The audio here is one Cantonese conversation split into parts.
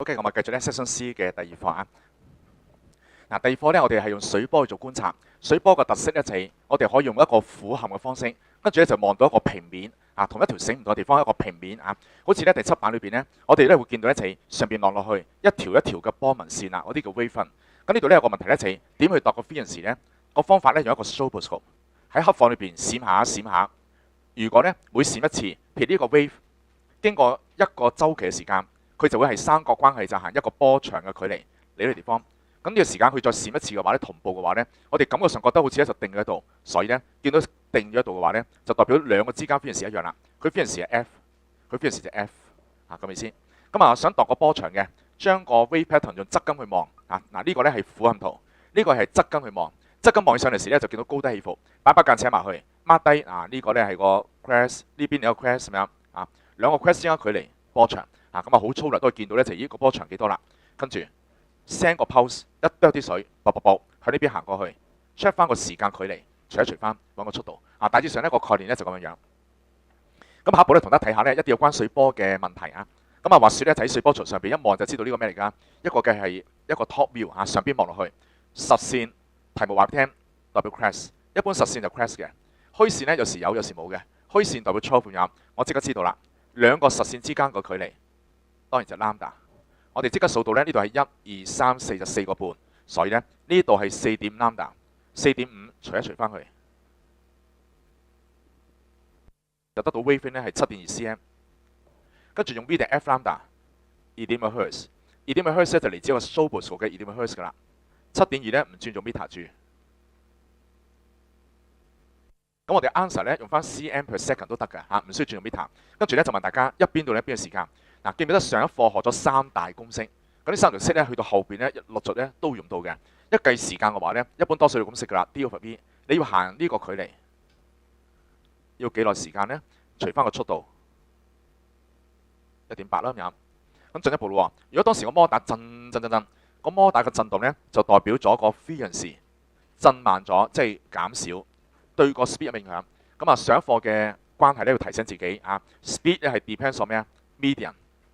OK，我哋繼續咧 Section C 嘅第二課啊。嗱，第二課咧，我哋係用水波去做觀察。水波嘅特色咧就係我哋可以用一個俯瞰嘅方式，跟住咧就望到一個平面啊，同一條繩唔同嘅地方一個平面啊。好似咧第7版裏邊咧，我哋咧會見到一齊上邊落去一條一條嘅波紋線啊，嗰啲叫 wavefront。咁呢度咧有個問題咧就係點去度個 frequency 咧？個方法咧用一個 stroboscope 喺黑房裏邊閃下閃下。如果咧每閃一次，譬如呢個 wave 經過一個週期嘅時間，佢就會係三角關係，就行一個波長嘅距離嚟呢個地方。咁呢個時間佢再閃一次嘅話咧，同步嘅話咧，我哋感覺上覺得好似咧就定咗喺度。所以咧見到定咗喺度嘅話咧，就代表兩個之間 frequency 一樣啦。佢 frequency 係 F， 佢 frequency 就 F 啊，咁意思。咁啊想度個波長嘅，將個 wave pattern 用側根去望啊。嗱呢個咧係俯瞰圖，呢個係側根去望。側根望上嚟時咧就見到高低起伏，擺把間扯埋去 mark 低啊。呢個咧係個 crest， 呢邊有個 crest 咁樣啊，兩個 crest 之間距離波長啊，咁啊好粗略都可以見到咧就呢個波長幾多啦。跟住 send 個 pulse 一啄啲水，啵啵啵喺呢邊行過去 check 翻個時間距離，除一除翻揾個速度啊。大致上呢個概念咧就咁樣樣。咁下一步咧同大家睇下咧一啲有關水波嘅問題啊。咁啊話説咧喺水波槽上邊一望就知道呢個咩嚟㗎？一個嘅係一個 top view 啊，上邊望落去實線。題目話俾你聽，代表 crest， 一般實線就 crest 嘅，虛線咧有時有，有時冇嘅。虛線代表 12 我即刻知道啦。兩個實線之間個距離，當然就 lambda。我哋即刻數到咧，呢度係1、2、3、4就4個半，所以咧呢度係4.5 lambda， 4.5除一除翻去，就得到 wave length 咧係7.2 cm。跟住用 V 定 F lambda 2.5 Hz， 2.5 Hz 咧就嚟自一個 stroboscope 嘅2.5 Hz 噶啦。7.2咧唔轉做 meter 住，咁我哋 answer 咧用翻 cm per second 都得嘅嚇，唔需要轉做 meter。跟住咧就問大家一邊到一邊嘅時間。嗱，記唔記得上一課學咗3大公式？咁呢3條式咧去到後邊咧陸續咧都會用到嘅。一計時間嘅話咧，一般多數要咁識噶啦 ，d over v。你要行呢個距離，要幾耐時間咧？除翻個速度 1.8 啦咁。咁進一步咯喎，如果當時個摩打震，個摩打嘅震動咧，就代表咗個 frequency 震慢咗，即係減少，對個 speed 有影響。咁啊，上一課嘅關係咧要提醒自己啊 ，speed 咧係 depends on 咩啊 median。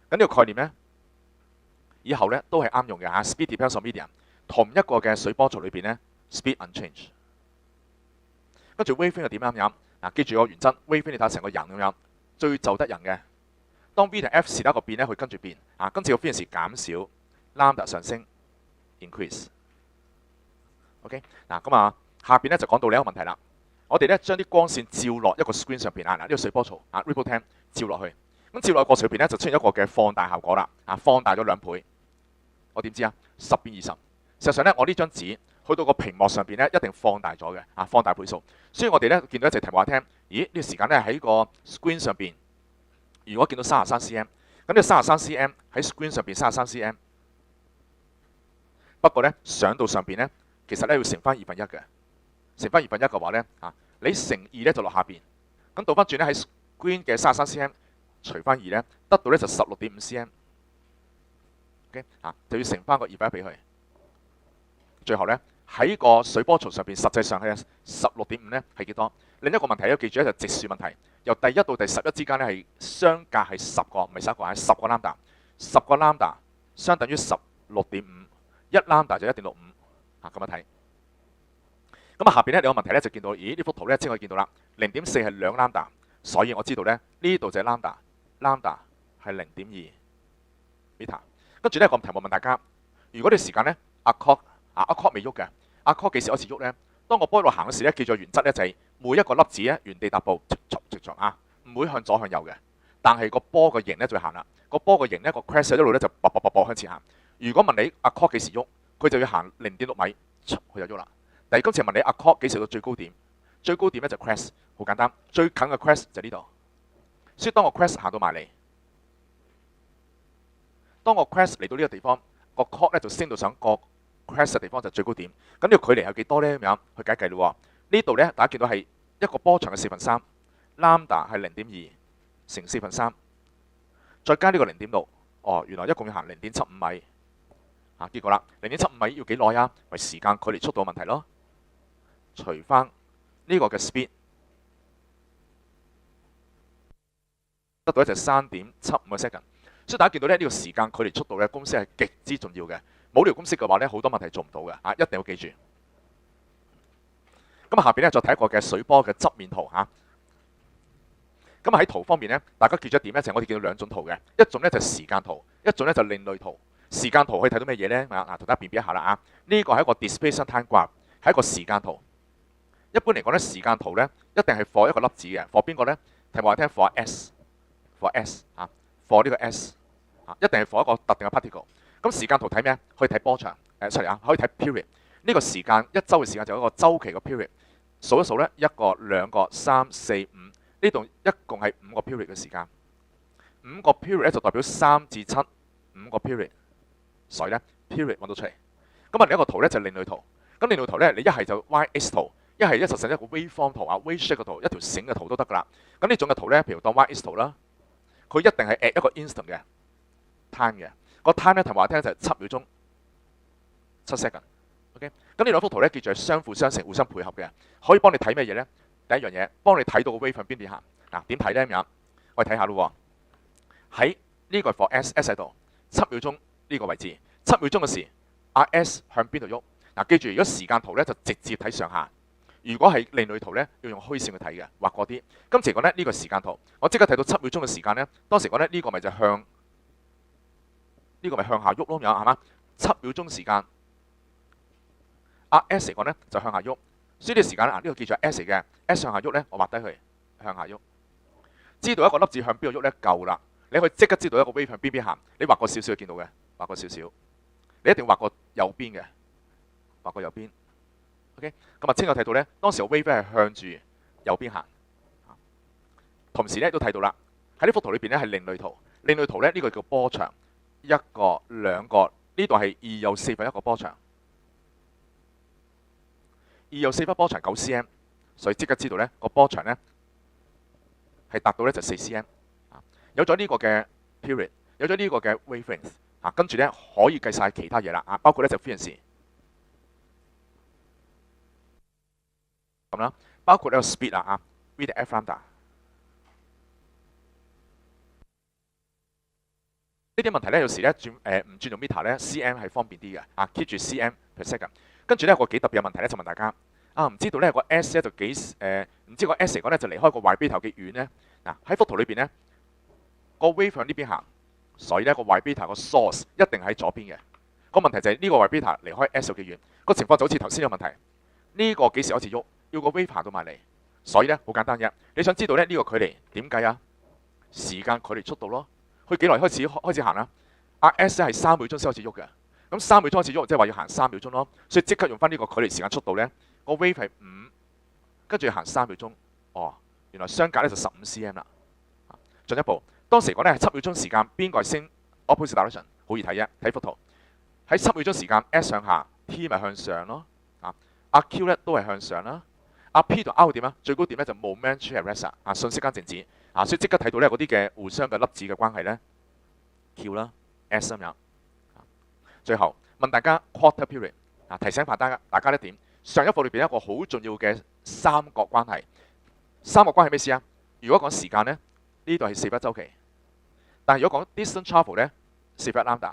咁呢個概念咧，以後咧都係啱用嘅嚇。speed depends on median， 同一個嘅水波槽裏邊咧 speed unchanged。跟住 wave length 又點啱？嗱，記住個原則 ，wave length 你睇下成個人咁樣，最就得人嘅。當 V 同 F 時得個變咧，佢跟住變啊，跟住個 frequency 減少 ，lambda 上升。increase，OK，嗱咁啊，下邊咧就講到另一個問題啦。我哋咧將啲光線照落一個 screen 上邊啊，嗱呢個水波槽啊 ripple cam 照落去，咁照落過程入邊咧就出現一個嘅放大效果啦，啊放大咗2倍。我點知啊？10變20。事實上咧，我呢張紙去到個屏幕上邊咧一定放大咗嘅，啊放大倍數。所以我哋咧見到一隻題目話聽，咦呢個時間咧喺個 screen 上邊，如果見到33 cm， 咁呢個33 cm 喺 screen 上邊33 cm。不過咧上到上邊咧，其實咧要乘翻1/2嘅，乘翻1/2嘅話咧啊，你乘2咧就落下邊，咁倒翻轉咧喺 screen 嘅33 cm 除翻2咧，得到咧就16.5 cm。OK 啊，就要乘翻個2/1俾佢。最後咧喺個水波槽上邊，實際上係16.5咧係幾多？另一個問題要記住咧就直線問題，由第1到第11之間咧係相隔係10個，唔係11個，係10個 lambda， 10個 lambda 相等於16.5。1 lambda 就 1.65 啊，咁樣睇。咁啊下邊咧有個問題咧就見到，咦呢幅圖咧即可以見到啦，0.4係2 lambda， 所以我知道咧呢度就係 lambda 係 0.2 meter。跟住咧個題目問大家，如果你時間咧阿 clock 未喐嘅，阿 clock 幾時開始喐咧？當個波一路行嗰時咧，記住原則咧就係每一個粒子咧原地踏步，直啊，唔會向左向右嘅。但係個波個形咧就會行啦，個波個形咧個 crest 一路咧就啵向前行。如果問你阿 clock 幾時喐，佢就要行0.6米，佢就喐啦。但係今次問你阿 clock 幾時到最高點？最高點咧就 crest， 好簡單，最近嘅 crest 就呢度。所以當個 crest 行到埋嚟，當個 crest 嚟到呢個地方，個 clock 咧就升到上個 crest 嘅地方就最高點。咁呢個距離有幾多咧？咁樣去計咯。呢度咧大家見到係一個波長嘅3/4 ，lambda 係0.2乘4/3，再加呢個0.6，哦，原來一共要行0.75米。啊，結果啦，0.75米要幾耐啊？咪時間距離速度嘅問題咯。除翻呢個嘅 speed， 得到一隻3.75 second。所以大家見到咧呢個時間距離速度咧公式係極之重要嘅。冇呢條公式嘅話咧，好多問題做唔到嘅啊！一定要記住。咁下邊咧再睇一個嘅水波嘅側面圖嚇。咁喺圖方面咧，大家記住一點咧，就係我哋見到兩種圖嘅，一種咧就係時間圖，一種咧就另類圖。時間圖可以睇到咩嘢咧？同大家辨別一下啦啊！呢個係一個 displacement time graph， 係一個時間圖。一般嚟講咧，時間圖咧一定係 for 一個粒子嘅 ，for 邊個咧？題目話聽 for S，for S 啊 ，for 呢個 S 啊，一定係 for 一個特定嘅 particle。咁時間圖睇咩？可以睇波長，sorry 啊，可以睇 period。呢個時間一週嘅時間就有一個週期嘅 period。數一數咧，一個、兩個、三、四、五，呢度一共係5個 period 嘅時間。5個 period 咧就代表3至7，5個 period。所以咧 period 揾到出嚟。咁另一個圖咧就係另類圖。咁另類圖咧，你一係就 YX 圖，一係實實一個 waveform 圖啊 ，wave shape 嘅圖，一條繩嘅圖都得㗎啦。咁呢種嘅圖咧，譬如當 YX 圖啦，佢一定係 at 一個 instant 嘅 time 嘅。個 time 咧，同話聽就係7秒鐘，7 second。OK， 咁呢兩幅圖咧，記住係相輔相成、互相配合嘅，可以幫你睇咩嘢咧？第一樣嘢，幫你睇到個 wave 向邊邊行。嗱，點睇咧咁樣？我哋睇下咯喎。喺呢個 for S 喺度，7秒鐘呢個位置，7秒鐘嘅時，阿 S 向邊度喐？嗱，記住，如果時間圖咧就直接睇上下，如果係另類圖咧，要用虛線去睇嘅，畫過啲。今次嚟講咧，呢個時間圖，我即刻睇到7秒鐘嘅時間咧，當時講咧呢個咪就向呢個咪向下喐咯，咁樣係嘛？7秒鐘時間，阿 S 嚟講咧就向下喐，所以呢個時間咧，呢個叫做 S 嚟嘅 ，S 向下喐咧，我畫低佢向下喐。知道一個粒子向邊度喐咧夠啦，你可以即刻知道一個 wave 向邊邊行。你畫過少少就見到嘅，畫過少少，你一定畫過右邊嘅，畫過右邊。OK， 咁啊清楚睇到咧，當時個 wave 係向住右邊行。同時咧都睇到啦，喺呢幅圖裏邊咧係另類圖，另類圖咧呢個叫波長，一個、兩個，呢度係2又4分一個波長，2又4分波長9 cm， 所以即刻知道咧個波長咧係達到咧就4 cm。有咗呢個嘅 period， 有咗呢個嘅 wavelength， 跟住咧可以計晒其他嘢啦，包括咧就 frequency 咁啦，包括呢個 speed 啊，v 的 f lambda。呢啲問題咧，有時咧唔轉用 meter 咧 ，cm 係方便啲嘅，keep 住 cm per second。跟住咧個幾特別嘅問題咧，就問大家唔知道咧個 s 咧就唔知個 s 嚟講咧就離開個 y-beta 幾遠咧？嗱喺幅圖裏邊咧個 wave 向呢邊行，所以咧個 y-beta 個 source 一定喺左邊嘅。個問題就係呢個 y-beta 離開 s 有幾遠？個情況就好似頭先嘅問題，呢個幾時開始喐？要個 wave 行到埋嚟，所以咧好簡單嘅。你想知道咧呢個距離點計啊？時間距離速度咯。佢幾耐開始行啦？阿 S 係3秒鐘先開始喐嘅，咁3秒鐘開始喐，即係話要行3秒鐘咯。所以即刻用翻呢個距離時間速度咧，個 wave 係5，跟住要行3秒鐘。哦，原來相隔咧就15 cm 啦。進一步，當時講咧係7秒鐘時間，邊個係升 opposite direction？ 好易睇啫，睇幅圖。喺7秒鐘時間 ，S 向下 ，T 咪向上咯。阿 Q 咧都係向上啦。阿 P 同 R 點啊？最高點咧就 momentary rest 瞬息間靜止。所以即刻睇到咧嗰啲嘅互相嘅粒子嘅關係咧 ，Q 啦 ，S 咁樣。最後問大家 quarter period 提醒大家一點，上一課裏邊一個好重要嘅三角關係。三角關係咩意思啊？如果講時間咧，呢度係4分一週期，但係如果講 distance travel 咧，4分一 lambda。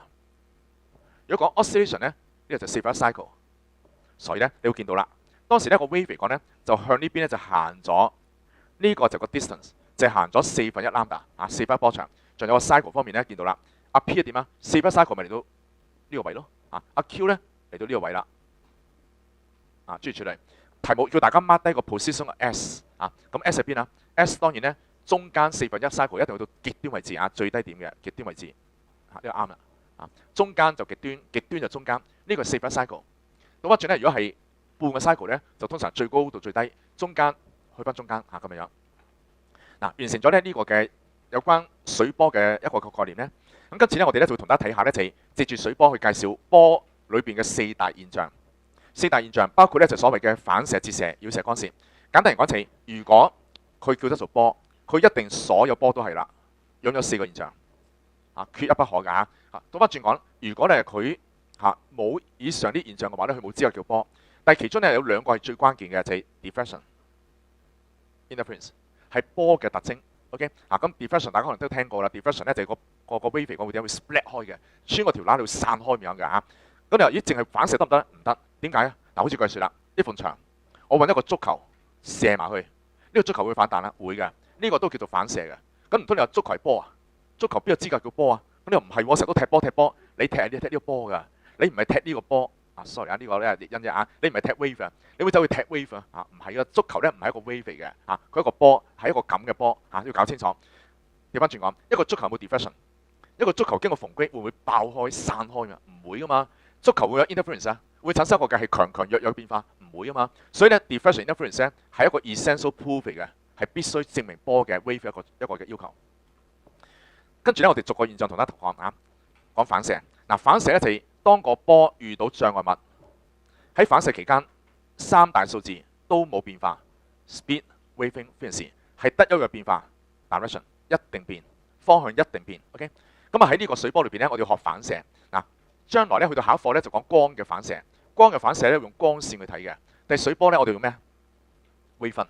如果講 oscillation 咧，呢個就4分一 cycle。所以咧，你會見到啦，當時呢個 wave 嚟講咧，就向呢邊咧就行咗，呢個就個 distance。就係行咗4分一 lambda 4分一波長，仲有個 cycle 方面咧，見到啦。阿 P 係點啊？4分一 cycle 咪嚟到呢個位咯。阿 Q 咧嚟到呢個位啦。諸如此類。題目叫大家 mark 低個 position 嘅 S 咁 S 喺邊啊 ？S 當然咧中間4分一 cycle 一定去到極端位置最低點嘅極端位置呢個啱啦。中間就極端，極端就中間。呢個係4分一 cycle。倒翻轉咧，如果係半個 cycle 咧，就通常最高到最低，中間去翻中間咁樣。完成咗呢個嘅有關水波嘅一個概念咧，咁今次咧我哋咧就會同大家睇下咧，就係藉住水波去介紹波裏邊嘅4大現象。4大現象包括咧就所謂嘅反射、折射、繞射、干涉。簡單嚟講就係，如果佢叫得做波，佢一定所有波都係啦，擁有4個現象缺一不可㗎嚇。倒翻轉講，如果咧佢冇以上啲現象嘅話咧，佢冇資格叫波。但係其中咧有2個係最關鍵嘅，就係 diffraction、interference。係波嘅特徵， OK 咁 diffraction 大家可能都聽過啦。diffraction 咧就係個 wave 個會點會 split 開嘅，穿個條罅會散開咁樣嘅嚇。咁你話咦，淨係反射得唔得？唔得。點解啊？嗱，好似句説啦，呢埲牆，我揾一個足球射埋去，呢個足球會反彈啦，會嘅。呢個都叫做反射嘅。咁唔通你話足球係波啊？足球邊有資格叫波啊？咁你又唔係喎，成日都踢波，你踢呢個波㗎，你唔係踢呢個波。sorry 啊，呢個咧因啫啊，你唔係踢 wave 啊，你會走去踢 wave 啊？唔係啊，足球咧唔係一個 wave 嚟嘅嚇，佢一個波係一個咁嘅波嚇，要搞清楚。調翻轉講，一個足球有冇 diffraction？一個足球經過縫隙會唔會爆開散開㗎？唔會噶嘛。足球會有 interference 啊，會產生一個嘅係強強弱弱嘅變化，唔會啊嘛。所以咧 diffraction interference 咧係一個 essential proof 嚟嘅，係必須證明波嘅 wave 一個嘅要求。跟住咧，我哋逐個現象同大家講啊，講反射。嗱，反射咧就係當個波遇到障礙物，喺反射期間三大數字都冇變化 ，speed、waving、frequency 係得一個變化 ，direction 一定變，方向一定變。OK， 咁啊喺呢個水波裏邊咧，我哋要學反射。嗱，將來咧去到下一課咧就講光嘅反射。光嘅反射咧用光線去睇嘅，但係水波咧我哋用咩？wave。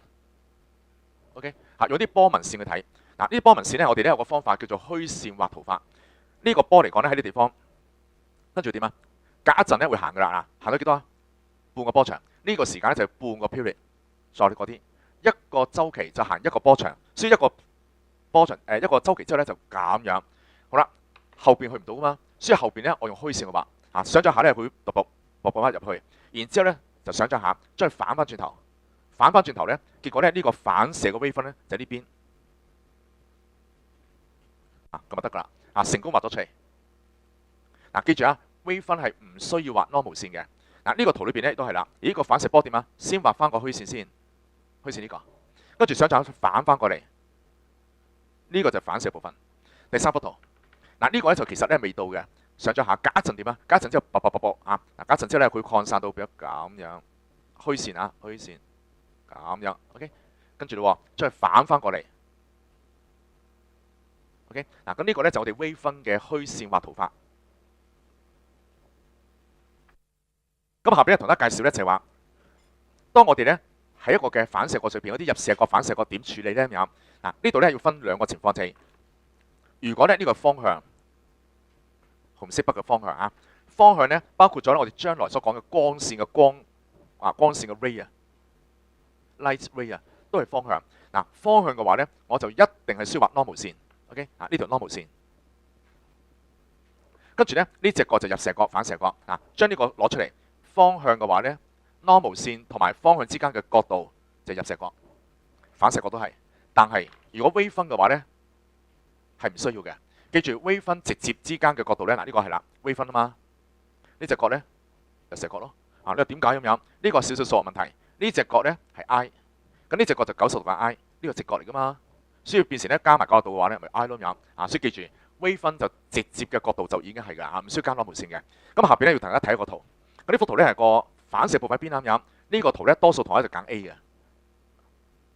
OK， 用啲波紋線去睇。嗱，呢啲波紋線咧，我哋咧有個方法叫做虛線畫圖法。呢個波嚟講咧喺呢地方，跟住點啊？隔一陣咧會行噶啦，行到幾多啊？半個波長。呢個時間咧就係半個 period， 再嗰啲一個週期就行一個波長，所以一個波長一個週期之後咧就咁樣。好啦，後邊去唔到噶嘛，所以後邊咧我用虛線嘅畫啊，想像下咧會踱翻入去，然之後咧就想像下將佢反翻轉頭，反翻轉頭咧，結果咧呢個反射嘅 wave 分咧就喺呢邊。咁就得噶啦，成功畫咗出嚟。記住啊 ，wave 分係唔需要畫 normal 線嘅。呢個圖裏邊咧都係啦。咦，個反射波點啊？先畫翻個虛線先，虛線呢個，跟住想像反翻過嚟，呢個就反射部分。第三幅圖，呢個咧就其實咧未到嘅，想像下隔一陣點啊？隔一陣之後，隔一陣之後咧佢擴散到變咗咁樣，虛線啊，虛線咁樣 ，OK， 跟住咯，將佢反翻過嚟。OK， 咁呢個咧就我哋 wave 分嘅虛線畫圖法。咁下邊咧同大家介紹咧就係話，當我哋咧喺一個嘅反射角上邊嗰啲入射角、反射角點處理咧咁樣。呢度咧要分兩個情況，就係如果咧呢個方向紅色筆嘅方向啊，方向咧包括咗咧我哋將來所講嘅光線嘅光線嘅 ray 啊 ，light ray 啊，都係方向。方向嘅話咧，我就一定係需要畫 normal 線。OK， 呢條 normal 線，跟住咧呢隻角就入射角、反射角。將呢個攞出嚟，方向嘅話咧 normal 線同埋方向之間嘅角度就入射角，反射角都係。但係如果 wave 分嘅話咧係唔需要嘅。記住 wave 分直接之間嘅角度咧，呢個係啦 wave 分啊嘛，呢隻角咧入射角咯。你話點解咁樣？呢個少少數學問題。呢隻角咧係 I， 咁呢隻角就90度嘅 I， 呢個直角嚟噶嘛。所以變成咧加埋角度嘅話咧，咪 I 咯咁樣。所以記住 wave 分就直接嘅角度就已經係㗎啦，唔需要加 normal 線嘅。咁下邊咧要同大家睇一個圖。咁呢幅圖咧係個反射部喺邊啱啱？呢個圖咧多數同學就揀 A 嘅，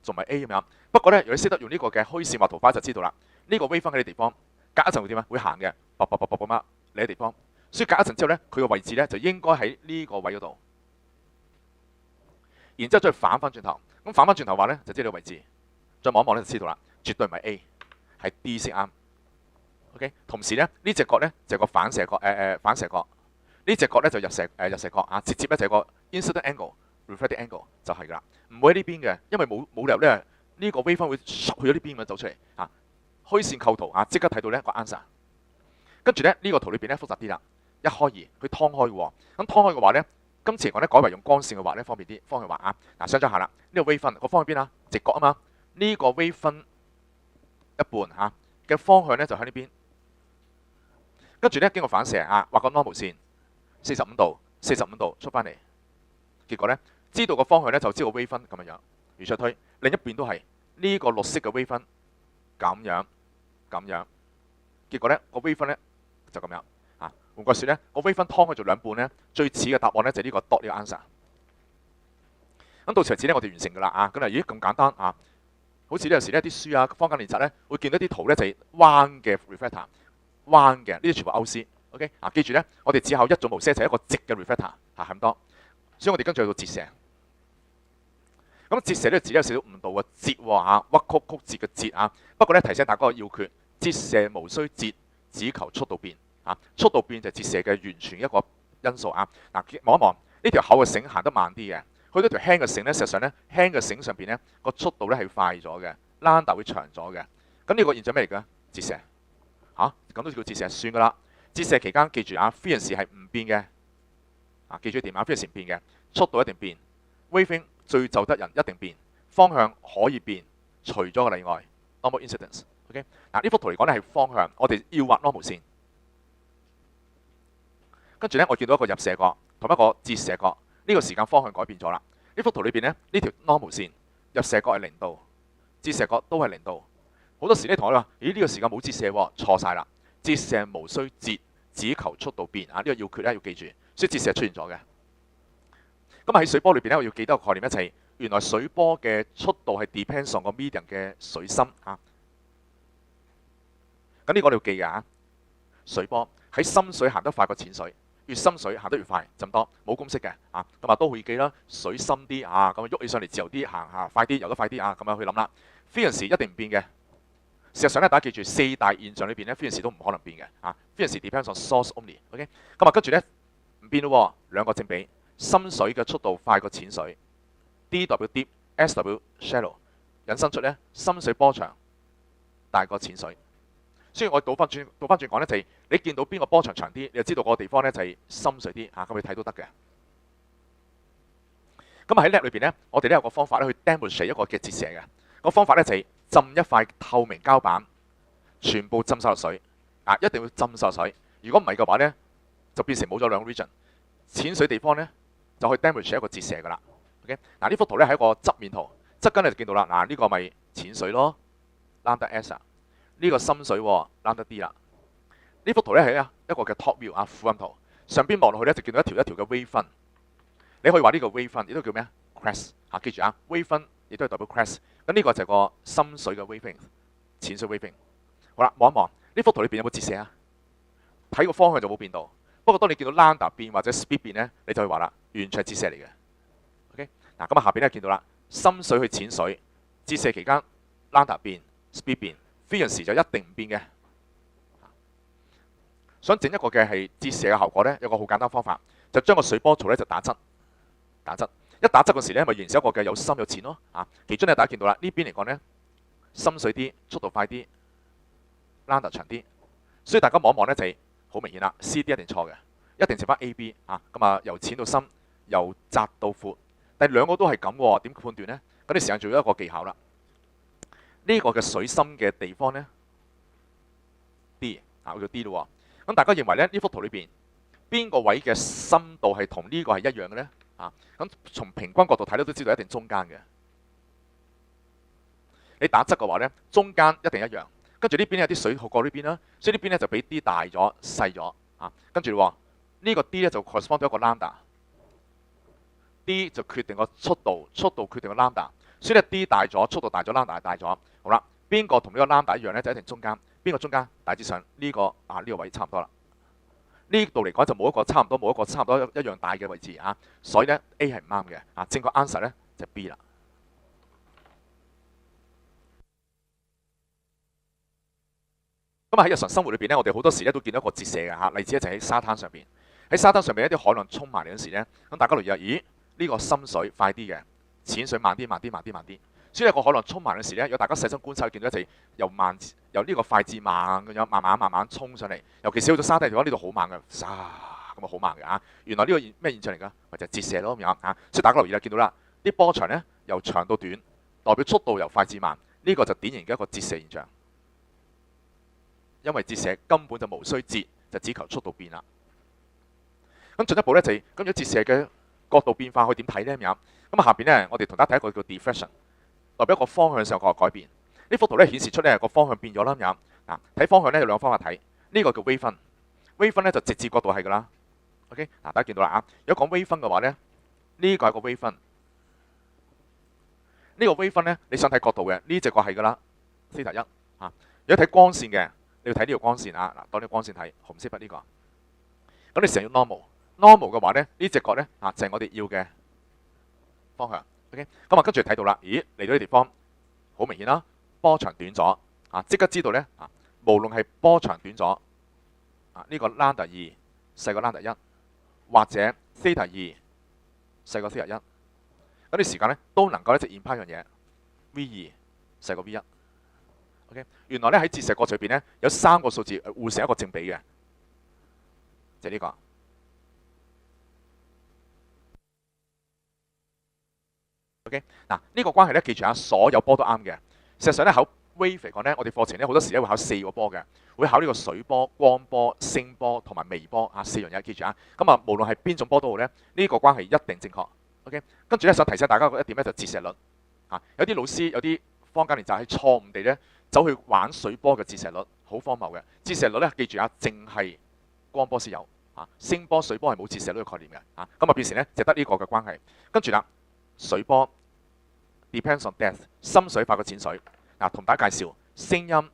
仲係 A 咁樣。不過咧，如果你識得用呢個嘅虛線畫圖法就知道啦。呢個 wave 分喺呢地方，隔一陣會點啊？會行嘅，咁啊，你喺地方。所以隔一陣之後咧，佢個位置咧就應該喺呢個位嗰度。然之後再反翻轉頭，咁反翻轉頭話咧就知道位置。再望一望咧就知道啦。絕對唔係 A， 係 D 先啱。OK， 同時咧呢隻角咧就係個反射角，反射角。呢隻角咧就入射角啊，直接咧就係個 incident angle、reflected angle 就係㗎啦，唔會喺呢邊嘅，因為冇理由咧呢個 wave 分會去咗呢邊咁走出嚟啊。虛線構圖啊，即刻睇到呢個 answer。跟住咧呢個圖裏邊咧複雜啲啦，一開二佢劏開喎，咁劏開嘅話咧，今次嚟講咧改為用光線嘅畫咧方便啲，方向畫啊。想像下啦，呢個 wave 分個方向邊啊？直角啊嘛，呢個 wave 分一半嘅方向咧就喺呢邊，跟住咧經過反射畫個 normal 線45度，45度出翻嚟，結果咧知道個方向咧就知道 wave 分咁樣，如出推另一邊都係呢個綠色嘅 wave 分咁樣，結果咧個 wave 分咧就咁樣換句説咧個 wave 分劏開做兩半咧，最似嘅答案咧就係呢個 dot 呢個 answer。咁到時為止咧我哋完成㗎啦咁咦咁簡單好似呢有時呢啲書坊間練習咧會見到啲圖咧就係彎嘅 reflector， 彎嘅呢啲全部歐絲。OK 記住咧，我哋只考一種模式就係一個直嘅 reflector 咁多，所以我哋跟住去到折射。咁折射呢個字有少少誤導嘅折喎嚇，屈曲曲折嘅折啊。不過咧提醒大家個要訣，折射無需折，只求速度變啊。速度變就係折射嘅完全一個因素啊。嗱，望一望呢條厚嘅繩行得慢啲嘅，去到條輕嘅繩咧，事實上咧輕嘅繩上邊咧個速度咧係快咗嘅，lambda會長咗嘅。咁呢個現象咩嚟㗎？折射嚇，咁都叫折射算㗎啦。折射期間記住啊，frequency係唔變嘅啊，記住點啊，frequency唔變嘅，速度一定變 ，waving 最就得人一定變，方向可以變，除咗個例外 ，normal incidence。OK， 嗱呢幅圖嚟講咧係方向，我哋要畫 normal 線。跟住咧，我見到一個入射角同一個折射角，呢個時間方向改變咗啦。呢幅圖裏邊咧，呢條 normal 線入射角係0度，折射角都係0度。好多時咧同我哋話：咦呢個時間冇折射喎，錯晒啦！折射無需折，只求速度變啊！呢個要訣咧要記住，所以折射出現咗嘅。咁喺水波裏邊咧，我要記得個概念一齊，原來水波嘅速度係 depends on 個 medium 嘅水深啊。咁呢個你要記嘅嚇，水波喺深水行得快過淺水，越深水行得越快，咁多冇公式嘅啊。咁啊都可以記啦，水深啲啊，咁喐起上嚟自由啲，行下快啲，游得快啲啊，咁樣去諗啦。frequency 一定唔變嘅。事實上咧，大家記住四大現象裏邊咧 frequency 都唔可能變嘅啊。frequency depends on source only。OK， 咁啊跟住咧唔變咯，兩個正比，深水嘅速度快過淺水 ，D 代表 deep，S 代表 shallow， 引申出咧深水波長大過淺水。所以我倒翻轉講咧，就係你見到邊個波長長啲，你就知道嗰個地方咧就係深水啲嚇，咁你睇都得嘅。咁喺 lab 裏邊咧，我哋咧有個方法咧去 demonstrate 一個嘅折射嘅。個方法咧就係浸一塊透明膠板，全部浸晒落水啊！一定要浸晒落水。如果唔係嘅話咧，就變成冇咗兩個 region。淺水地方咧就可以 demonstrate 一個折射噶啦。OK， 嗱呢幅圖咧係一個側面圖，側跟你就見到啦。嗱呢個咪淺水咯 ，lambda S 啊。呢個深水 lambda D 啦。呢幅圖咧係一個嘅 top view 啊，俯瞰圖。上邊望落去咧就見到一條一條嘅 wave 分。你可以話呢個 wave 分，亦都叫咩啊 ？crest 嚇，記住啊 ，wave 分亦都係代表 crest。咁呢個就係個深水嘅 waving， 淺水 waving。好啦，望一望呢幅圖裏邊有冇折射啊？睇個方向就冇變到。不過當你見到 lambda 變或者 speed 變咧，你就可以話啦，完全係折射嚟嘅。OK， 嗱咁啊下邊咧見到啦，深水去淺水，折射期間 lambda 變 speed 變 frequency 就一定唔變嘅。想整一個嘅係折射嘅效果咧，有個好簡單方法，就將個水波槽咧就打側，打側。一打側嗰時咧，咪形成一個嘅有深有淺咯啊！其中咧大家見到啦，呢邊嚟講咧深水啲，速度快啲 ，lambda 長啲，所以大家望一望咧就係好明顯啦。CD 一定錯嘅，一定剩翻 AB 啊！咁啊由淺到深，由窄到闊，但係兩個都係咁喎，點判斷咧？咁你時間做咗一個技巧啦。呢個嘅水深嘅地方咧 D 啊，叫 D 咯喎。咁大家認為咧呢幅圖裏邊邊個位嘅深度係同呢個係一樣嘅咧？啊，咁從平均角度睇咧都知道一定中間嘅。你打側嘅話咧，中間一定一樣。跟住呢邊有啲水過呢邊啦，所以呢邊咧就比 D 大咗、細咗啊。跟住呢個 D 咧就 correspond 到一個 lambda，D 就決定個速度，速度決定個 lambda。所以咧 D 大咗，速度大咗 ，lambda 大咗。好啦，邊個同呢個 lambda 一樣咧？就一定中間。邊個中間？大致上呢個啊呢個位差唔多啦。呢度嚟講就冇一個差唔多，冇一個差唔多一樣大嘅位置啊，所以咧 A 係唔啱嘅啊，正確 answer 咧就 B 啦。咁喺日常生活裏邊咧，我哋好多時咧都見到一個折射嘅嚇，例子咧就喺沙灘上邊。喺沙灘上邊一啲海浪衝埋嚟嗰時咧，咁大家留意下，咦呢個深水快啲嘅，淺水慢啲、慢啲、慢啲、慢啲。所以個海浪衝埋嗰時咧，如果大家細心觀察，見到一齊由呢個快至慢咁樣慢慢慢慢衝上嚟，尤其是去到沙灘地方呢度好猛嘅，咁啊好猛嘅嚇。原來呢個咩現象嚟㗎？或者折射咯咁樣嚇。所以大家留意啦，見到啦，啲波長咧由長到短，代表速度由快至慢，呢個就典型嘅一個折射現象。因為折射根本就無需折，就只求速度變啦。咁進一步咧就係咁樣折射嘅角度變化，可以點睇咧咁樣？咁下邊咧我哋同大家睇一個叫 diffraction， 代表一個方向上嘅改變。呢幅圖咧顯示出咧個方向變咗啦咁樣。嗱，睇方向咧有兩個方法睇，呢個叫 wave 分。wave 分咧就直接角度係㗎啦。OK，嗱大家見到啦啊，如果講 wave 分嘅話咧，呢個係個 wave 分。呢個 wave 分咧，你想睇角度嘅呢隻角係㗎啦，θ1啊。如果睇光線嘅，你要睇呢條光線啊，嗱，當呢個光線睇紅色筆呢個。咁你成日要 normal 嘅話咧，呢隻角咧啊就係我哋要嘅方向。OK， 咁啊跟住睇到啦，咦嚟到呢地方好明顯啦，波長短咗啊，即刻知道咧啊，無論係波長短咗啊，呢個 lambda 2細過 lambda 1，或者 theta 2細過 theta 1，嗰啲時間咧都能夠咧就驗翻一樣嘢 v2細過 v1。OK， 原來咧喺折射角裏邊咧有3個數字互成一個正比嘅，就係呢個。OK， 嗱呢個關係咧記住啊，所有波都啱嘅。事實上咧考 wave 嚟講咧，我哋課程咧好多時咧會考4個波嘅，會考呢個水波、光波、聲波同埋微波啊，4樣嘢記住啊。咁啊，無論係邊種波都好咧，呢個關係一定正確。OK， 跟住咧想提醒大家一點咧就折射率啊，有啲老師有啲坊間練習係錯誤地咧走去玩水波嘅折射率，好荒謬嘅。折射率咧記住啊，淨係光波先有啊，聲波、水波係冇折射率嘅概念嘅啊。咁啊變成咧就得呢個嘅關係。跟住啦，水波 depends on depth， 深水快過淺水。嗱，同大家介紹聲音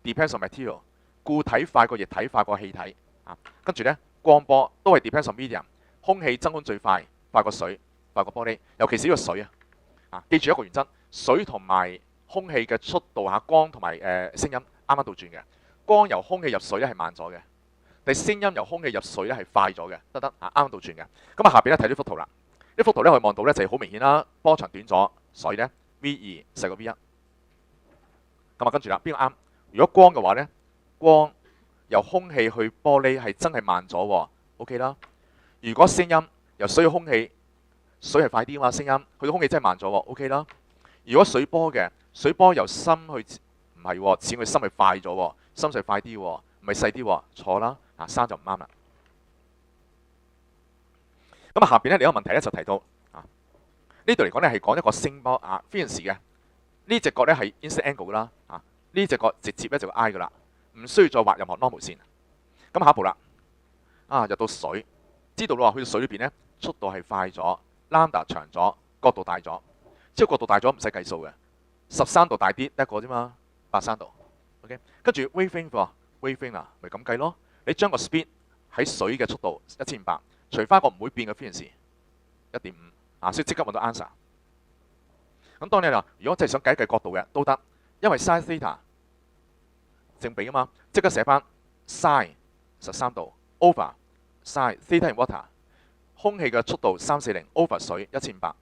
depends on material， 固體快過液體快過氣體啊。跟住咧光波都係 depends on medium， 空氣真空最快過水快過玻璃，尤其是呢個水啊。記住一個原則，水同埋空氣嘅速度嚇，光同埋聲音啱啱倒轉嘅。光由空氣入水咧係慢咗嘅，但係聲音由空氣入水咧係快咗嘅，得啊，啱啱倒轉嘅。咁啊下邊咧睇呢幅圖啦，呢幅圖咧我哋望到咧就係好明顯啦，波長短咗，所以咧 V2細過 V1。咁啊跟住啦，邊個啱？如果光嘅話咧，光由空氣去玻璃係真係慢咗喎 ，OK 啦。如果聲音由水去空氣，水係快啲啊嘛，聲音去到空氣真係慢咗喎 ，OK 啦。如果水波嘅，水波由深去唔係喎，淺去深係快咗喎，深水快啲喎，唔係細啲喎，錯啦，啊3就唔啱啦。咁啊下邊咧，另一個問題咧就提到啊，呢度嚟講咧係講一個聲波啊 frequency 嘅，呢隻角咧係 incident angle 啦，啊呢隻角直接咧就 I 噶啦，唔需要再畫任何 normal 線。咁下一步啦，啊入到水，知道啦，去到水裏邊咧速度係快咗，lambda 長咗，角度大咗，即係角度大咗唔使計數嘅，13度大啲得一個啫嘛，83度。OK， 跟住 wavelength 喎 ，wavelength 啊，咪咁計咯。你將個 speed 喺水嘅速度1500，除翻個唔會變嘅 frequency 1.5，啊，所以即刻揾到 answer。咁當你話如果真係想計一計角度嘅都得，因為 sin theta 正比啊嘛，即刻寫翻 sin 13度 over sin theta in water， 空氣嘅速度340 over 水1500。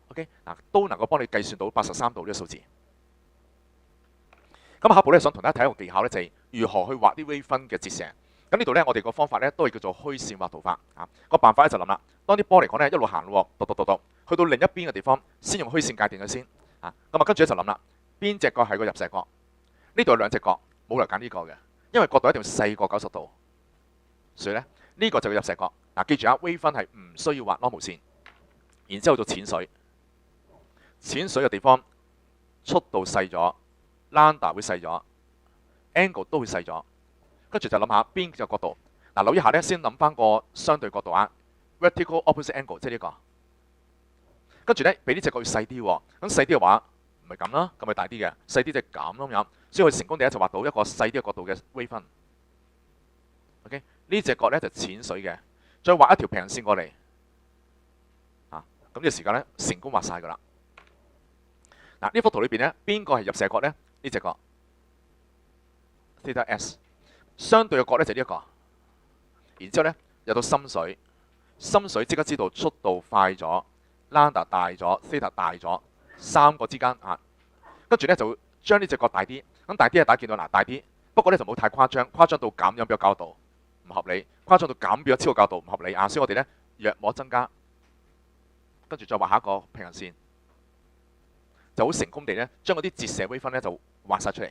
OK， 嗱都能夠幫你計算到83度呢個數字。咁下一步咧，想同大家睇一個技巧咧，就係如何去畫啲 wave 分嘅折射。咁呢度咧，我哋個方法咧都係叫做虛線畫圖法啊。個辦法咧就諗啦，當啲波嚟講咧一路行咯，讀，去到另一邊嘅地方，先用虛線界定佢先啊。咁啊，跟住咧就諗啦，邊隻角係個入射角？呢度有兩隻角，冇理由揀呢個嘅，因為角度一定要細過90度，所以咧呢個就係入射角。嗱，記住啊，wave 分係唔需要畫 normal 線，然之後到淺水，淺水嘅地方速度細咗。lambda 會細咗 ，angle 都會細咗，跟住就諗下邊個角度。嗱，留意下咧，先諗翻個相對角度啊 ，vertical opposite angle， 即係呢個。跟住咧，俾呢隻角要細啲喎，咁細啲嘅話，唔係咁啦，咁咪大啲嘅，細啲就咁咯咁。所以佢成功地就畫到一個細啲嘅角度嘅 wave 分。OK， 呢隻角咧就淺水嘅，再畫一條平行線過嚟，啊，咁呢個時間咧成功畫晒㗎啦。嗱，呢幅圖裏邊咧，邊個係入射角咧？呢隻角 theta s， 相對嘅角咧就呢一個，然之後咧入到深水，深水即刻知道速度快咗 ，lambda 大咗 ，theta 大咗，三個之間啊，跟住咧就將呢隻角大啲，咁大啲啊大家見到嗱大啲，不過咧就冇太誇張，誇張到減咗角度唔合理，誇張到減咗超過角度唔合理啊，所以我哋咧約莫增加，跟住再畫下一個平行線。就好成功地咧，將嗰啲折射微分咧就畫晒出嚟。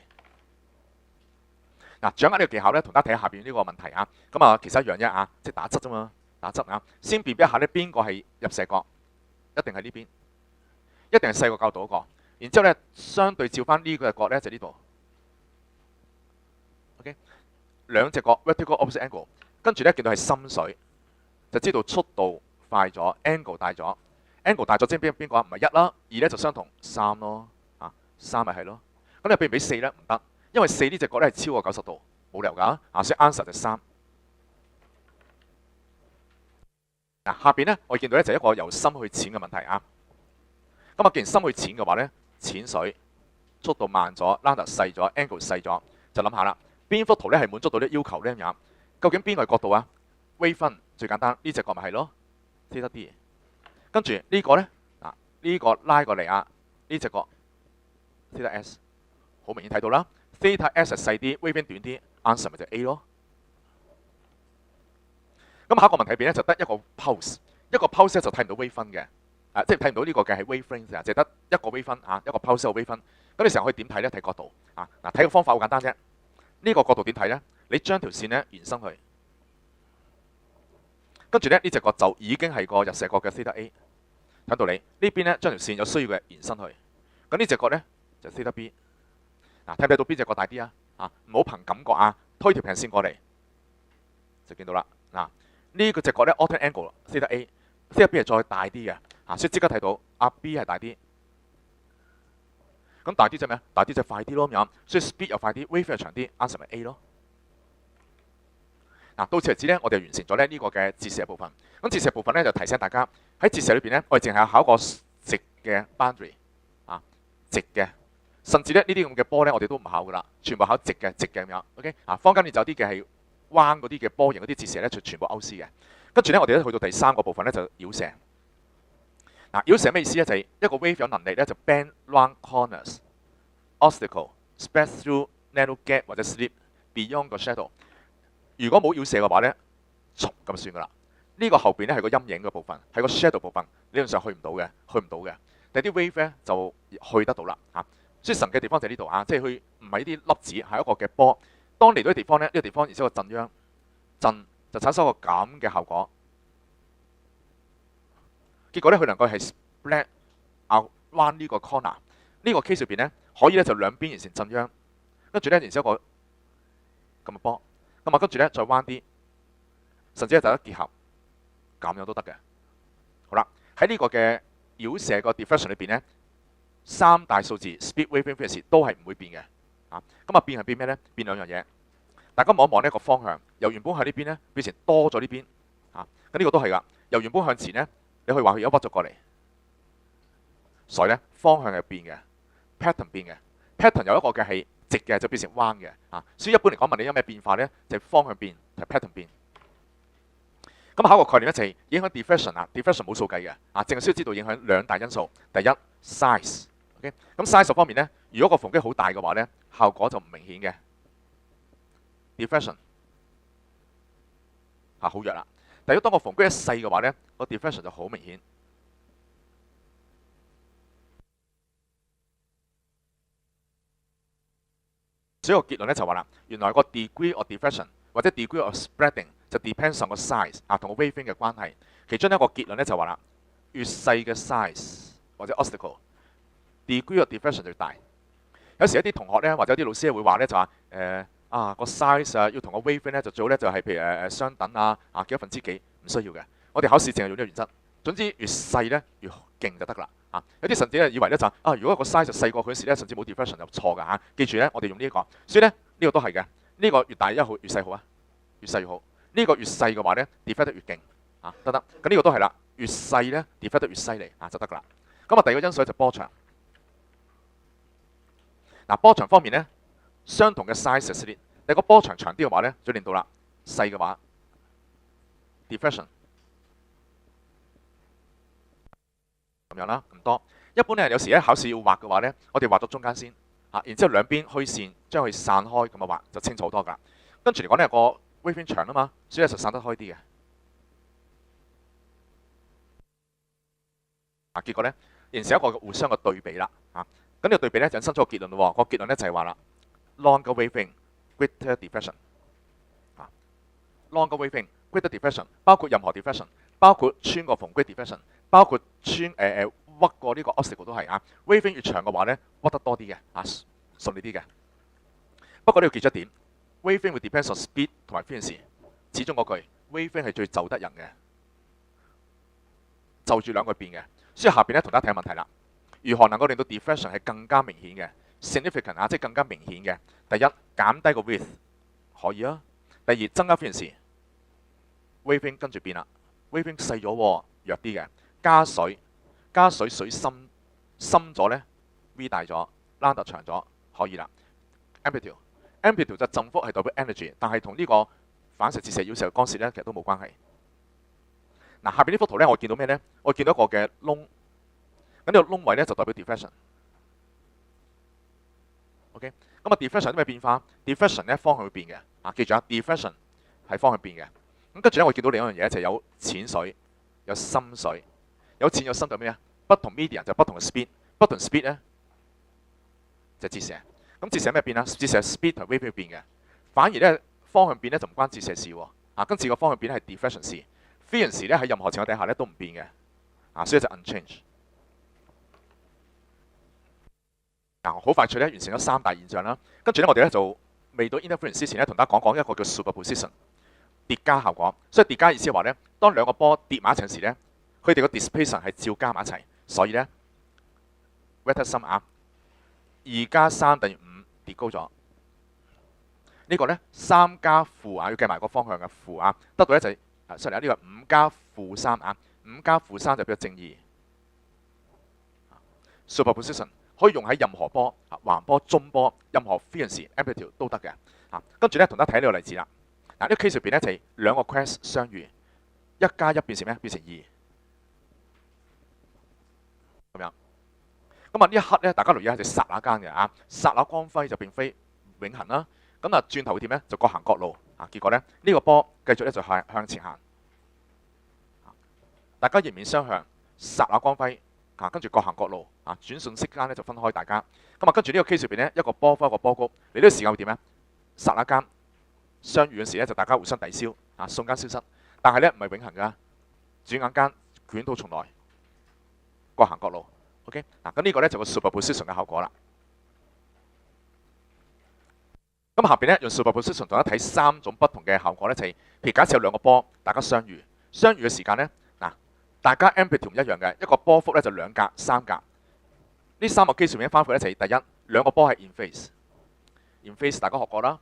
嗱，掌握呢個技巧咧，同大家睇下下邊呢個問題啊。咁啊，其實一樣啫啊，即係打側啫嘛，打側啊。先辨別一下咧，邊個係入射角，一定係呢邊，一定係細個角度嗰個。然之後咧，相對照翻呢個角咧就呢度。OK， 兩隻角 vertical opposite angle， 跟住咧見到係深水，就知道速度快咗 ，angle 大咗。angle 大咗即係邊個啊？唔係1啦，2咧就相同3咯，啊3咪係咯。咁你俾唔俾4咧？唔得，因為4呢隻角咧係超過90度，冇理由㗎。啊，所以 answer 就3。嗱，下邊咧我見到咧就係一個由深去淺嘅問題啊。咁啊，既然心去淺嘅話咧，淺水速度慢咗 ，lambda 細咗 ，angle 細咗，就諗下啦，邊幅圖咧係滿足到啲要求咧咁樣？究竟邊個係角度啊？wave 分最簡單，呢隻角咪係咯，theta d。跟住呢個咧，嗱呢個拉過嚟啊，呢隻角 theta s， 好明顯睇到啦，theta s 係細啲 ，wave 短啲 ，answer 咪就 A 咯。咁下一個問題入邊咧就得一個 pulse， 一個 pulse 咧就睇唔到 wave 分嘅，即係睇唔到呢個嘅係 wavelength 啊，淨係得一個 wave 分啊，一個 pulse 一個 wave 分。咁你成日可以點睇咧？睇角度啊，嗱睇個方法好簡單啫。呢個角度點睇咧？你將條線咧延伸去，跟住咧呢隻角就已經係個日射角嘅 theta A。睇到你呢邊咧將條線有需要嘅延伸去，咁呢隻角咧就 theta B。嗱睇唔睇到邊隻角大啲啊？啊唔好憑感覺啊，推條平線過嚟就見到啦。嗱呢個隻角咧 alternate angle theta A。theta B 係再大啲嘅，所以即刻睇到啊 B 係大啲。咁大啲就咩啊？大啲就快啲咯咁樣，所以 speed 又快啲 ，wave 又長啲 ，answer 咪 A 咯。嗱，到此為止咧，我哋完成咗咧呢個嘅折射部分。咁折射部分咧就提醒大家喺折射裏邊咧，我哋淨係考個直嘅 boundary 啊，直嘅，甚至咧呢啲咁嘅波咧，我哋都唔考噶啦，全部考直嘅咁樣。OK 啊，坊間你就有啲嘅係彎嗰啲嘅波形嗰啲折射咧，就全部歐絲嘅。跟住咧，我哋咧去到第三個部分咧就繞射。嗱，繞射咩意思咧？就係一個 wave 有能力咧就 bend round corners、obstacle、spread through narrow gap 或者 slip beyond 個 shadow。如果冇繞射嘅話咧，咁算噶啦。呢個後邊咧係個陰影嘅部分，係個 shadow 部分，理論上去唔到嘅。但係啲 wave 咧就去得到啦嚇。所以神嘅地方就喺呢度啊，即係佢唔係呢啲粒子，係一個嘅波。當嚟到啲地方咧，呢個地方然之後震央震就產生一個咁嘅效果。結果咧，佢能夠係 spread out round 呢個 corner。呢個 case 入邊咧，可以咧就兩邊形成震央，跟住咧然之後一個咁嘅波，咁啊跟住咧再彎啲，甚至咧就一結合，咁樣都得嘅。好啦，喺呢個嘅繞射個 diffraction 裏邊咧，三大數字 speed、wavelength、frequency 都係唔會變嘅。啊，咁啊變係變咩咧？變兩樣嘢。大家望一望呢個方向，由原本喺呢邊咧變成多咗呢邊。啊，咁呢個都係噶。由原本向前咧，你可以話佢有屈咗過嚟。所以咧方向係變嘅 ，pattern 變嘅 ，pattern 有一個嘅係直嘅就變成彎嘅。啊，所以一般嚟講問你有咩變化咧，就係方向變，係 pattern 變。咁下一個概念咧就係影響 diffraction 啊 ，diffraction 冇數計嘅。啊，淨係需要知道影響兩大因素。第一 size，OK，咁 size 方面咧，如果個縫隙好大嘅話咧，效果就唔明顯嘅 diffraction 好弱啦。但如果當個縫隙一細嘅話咧，個 diffraction 就好明顯。所以個結論咧就話啦，原來個 degree of diffraction 或者 degree of spreading 就 depends on 個 size 啊同個 wavelength 嘅關係。其中一個結論咧就話啦，越細嘅 size 或者 obstacle，degree of diffraction 就越大。有時一啲同學咧或者有啲老師會話咧就話個 size 啊要同個 wavelength 咧就最好咧就係譬如相等啊幾多分之幾，唔需要嘅。我哋考試淨係用呢個原則。總之越細咧越勁就得啦。啊，有啲甚至咧以為咧就如果個 size 細過佢時咧，甚至冇 diffraction 就錯㗎嚇。記住咧，我哋用呢一個，所以咧呢個都係嘅。呢個越大越細好啊，越細越好。呢個越細嘅話咧 diffract 得越勁啊，得。咁呢個都係啦，越細咧 diffract 得越犀利啊，就得㗎啦。咁啊，第二個因素就波長。嗱，波長方面咧，相同嘅 size 嘅 slit，但係個波長長啲嘅話咧，就練到啦。細嘅話 diffraction 咁樣啦，唔多。一般咧有時咧考試要畫嘅話咧，我哋畫咗中間先嚇，然之後兩邊虛線將佢散開咁啊畫，就清楚好多㗎。跟住嚟講咧，個 wavelength 長啊嘛，所以咧就散得開啲嘅。啊，結果咧形成一個互相嘅對比啦嚇。咁呢個對比咧引申咗個結論咯。個結論咧就係話啦 ，longer wavelength greater diffraction 啊 ，longer wavelength greater diffraction 包括任何 diffraction， 包括穿過縫隙 diffraction， 包括屈過呢個 obstacle 都係啊。wavelength 越長嘅話咧，屈得多啲嘅啊，順利啲嘅。不過呢個記咗一點 ，wavelength 會 depends on speed 同埋 frequency。始終嗰句 wavelength 係最就得人嘅，就住兩個變嘅。所以下邊咧同大家睇下問題啦。如何能夠令到 diffraction 係更加明顯嘅 significant 啊，即係更加明顯嘅？第一，減低個 width 可以啊。第二，增加 frequency wavelength 跟住變啦 ，wavelength 細咗弱啲嘅，加水水深深咗呢 V 大咗，拉得長咗，可以啦。amplitude 就振幅係代表 energy， 但係同呢個反射折射、繞射、干涉呢，其實都冇關係。嗱，下邊呢幅圖呢，我見到咩呢？我見到一個嘅窿，咁呢個窿位呢，就代表 diffraction。OK， 咁啊 diffraction 有咩變化 ？diffraction 呢方向會變嘅，啊記住啊 diffraction 係方向變嘅。咁跟住呢，我見到另一樣嘢就有淺水、有深水，有淺有深就咩啊？不同 medium 就不同嘅 speed， 不同 speed 呢，就折射。咁折射咩變啊？折射 speed 同 wave 變嘅，反而呢，方向變呢，就唔關折射事喎。啊，今次個方向變係 diffraction 事。frequency 咧喺任何情況底下咧都唔變嘅，啊，所以就 unchanged。嗱，好快脆咧完成咗三大現象啦。跟住咧我哋咧就未到 interference 之前咧，同大家講講一個叫 superposition 疊加效果。所以疊加意思係話咧，當兩個波疊埋一齊時咧，佢哋個 displacement 係照加埋一齊，所以咧 vector sum 啊，2+3等於5疊高咗。呢個咧3加負啊，要計埋個方向嘅負啊，得到咧就係。sorry 啊，呢個5加負3啊，5加負3就變咗正2。superposition 可以用喺任何波、橫波、中波、任何 frequency amplitude 都得嘅。跟住咧同大家睇呢個例子啦。嗱，呢個 case 入邊咧就係兩個 quest 相遇，1+1變成咩？變成2。咁樣。咁啊呢一刻咧，大家留意下就剎那間嘅啊，剎那光輝就並非永恆啦。咁啊轉頭會點咧？就各行各路啊！結果咧呢個波繼續咧就向前行，大家迎面相向，剎那光輝啊，跟住各行各路啊，轉瞬息間咧就分開大家。咁啊跟住呢個 case 入邊咧，一個波分一個波谷，你呢個時間會點咧？剎那間相遇嘅時咧就大家互相抵消啊，瞬間消失。但係咧唔係永恆㗎，轉眼間捲土重來，各行各路。OK 嗱，咁呢個咧就個 superposition 嘅效果啦。咁下邊咧用 superposition 同大家睇3種不同嘅效果咧，就係譬如假設有兩個波，大家相遇嘅時間咧，嗱，大家 amplitude 唔一樣嘅，一個波幅咧就2格、3格。呢3個基數面翻覆咧就係第一，兩個波係 in phase，in phase 大家學過啦，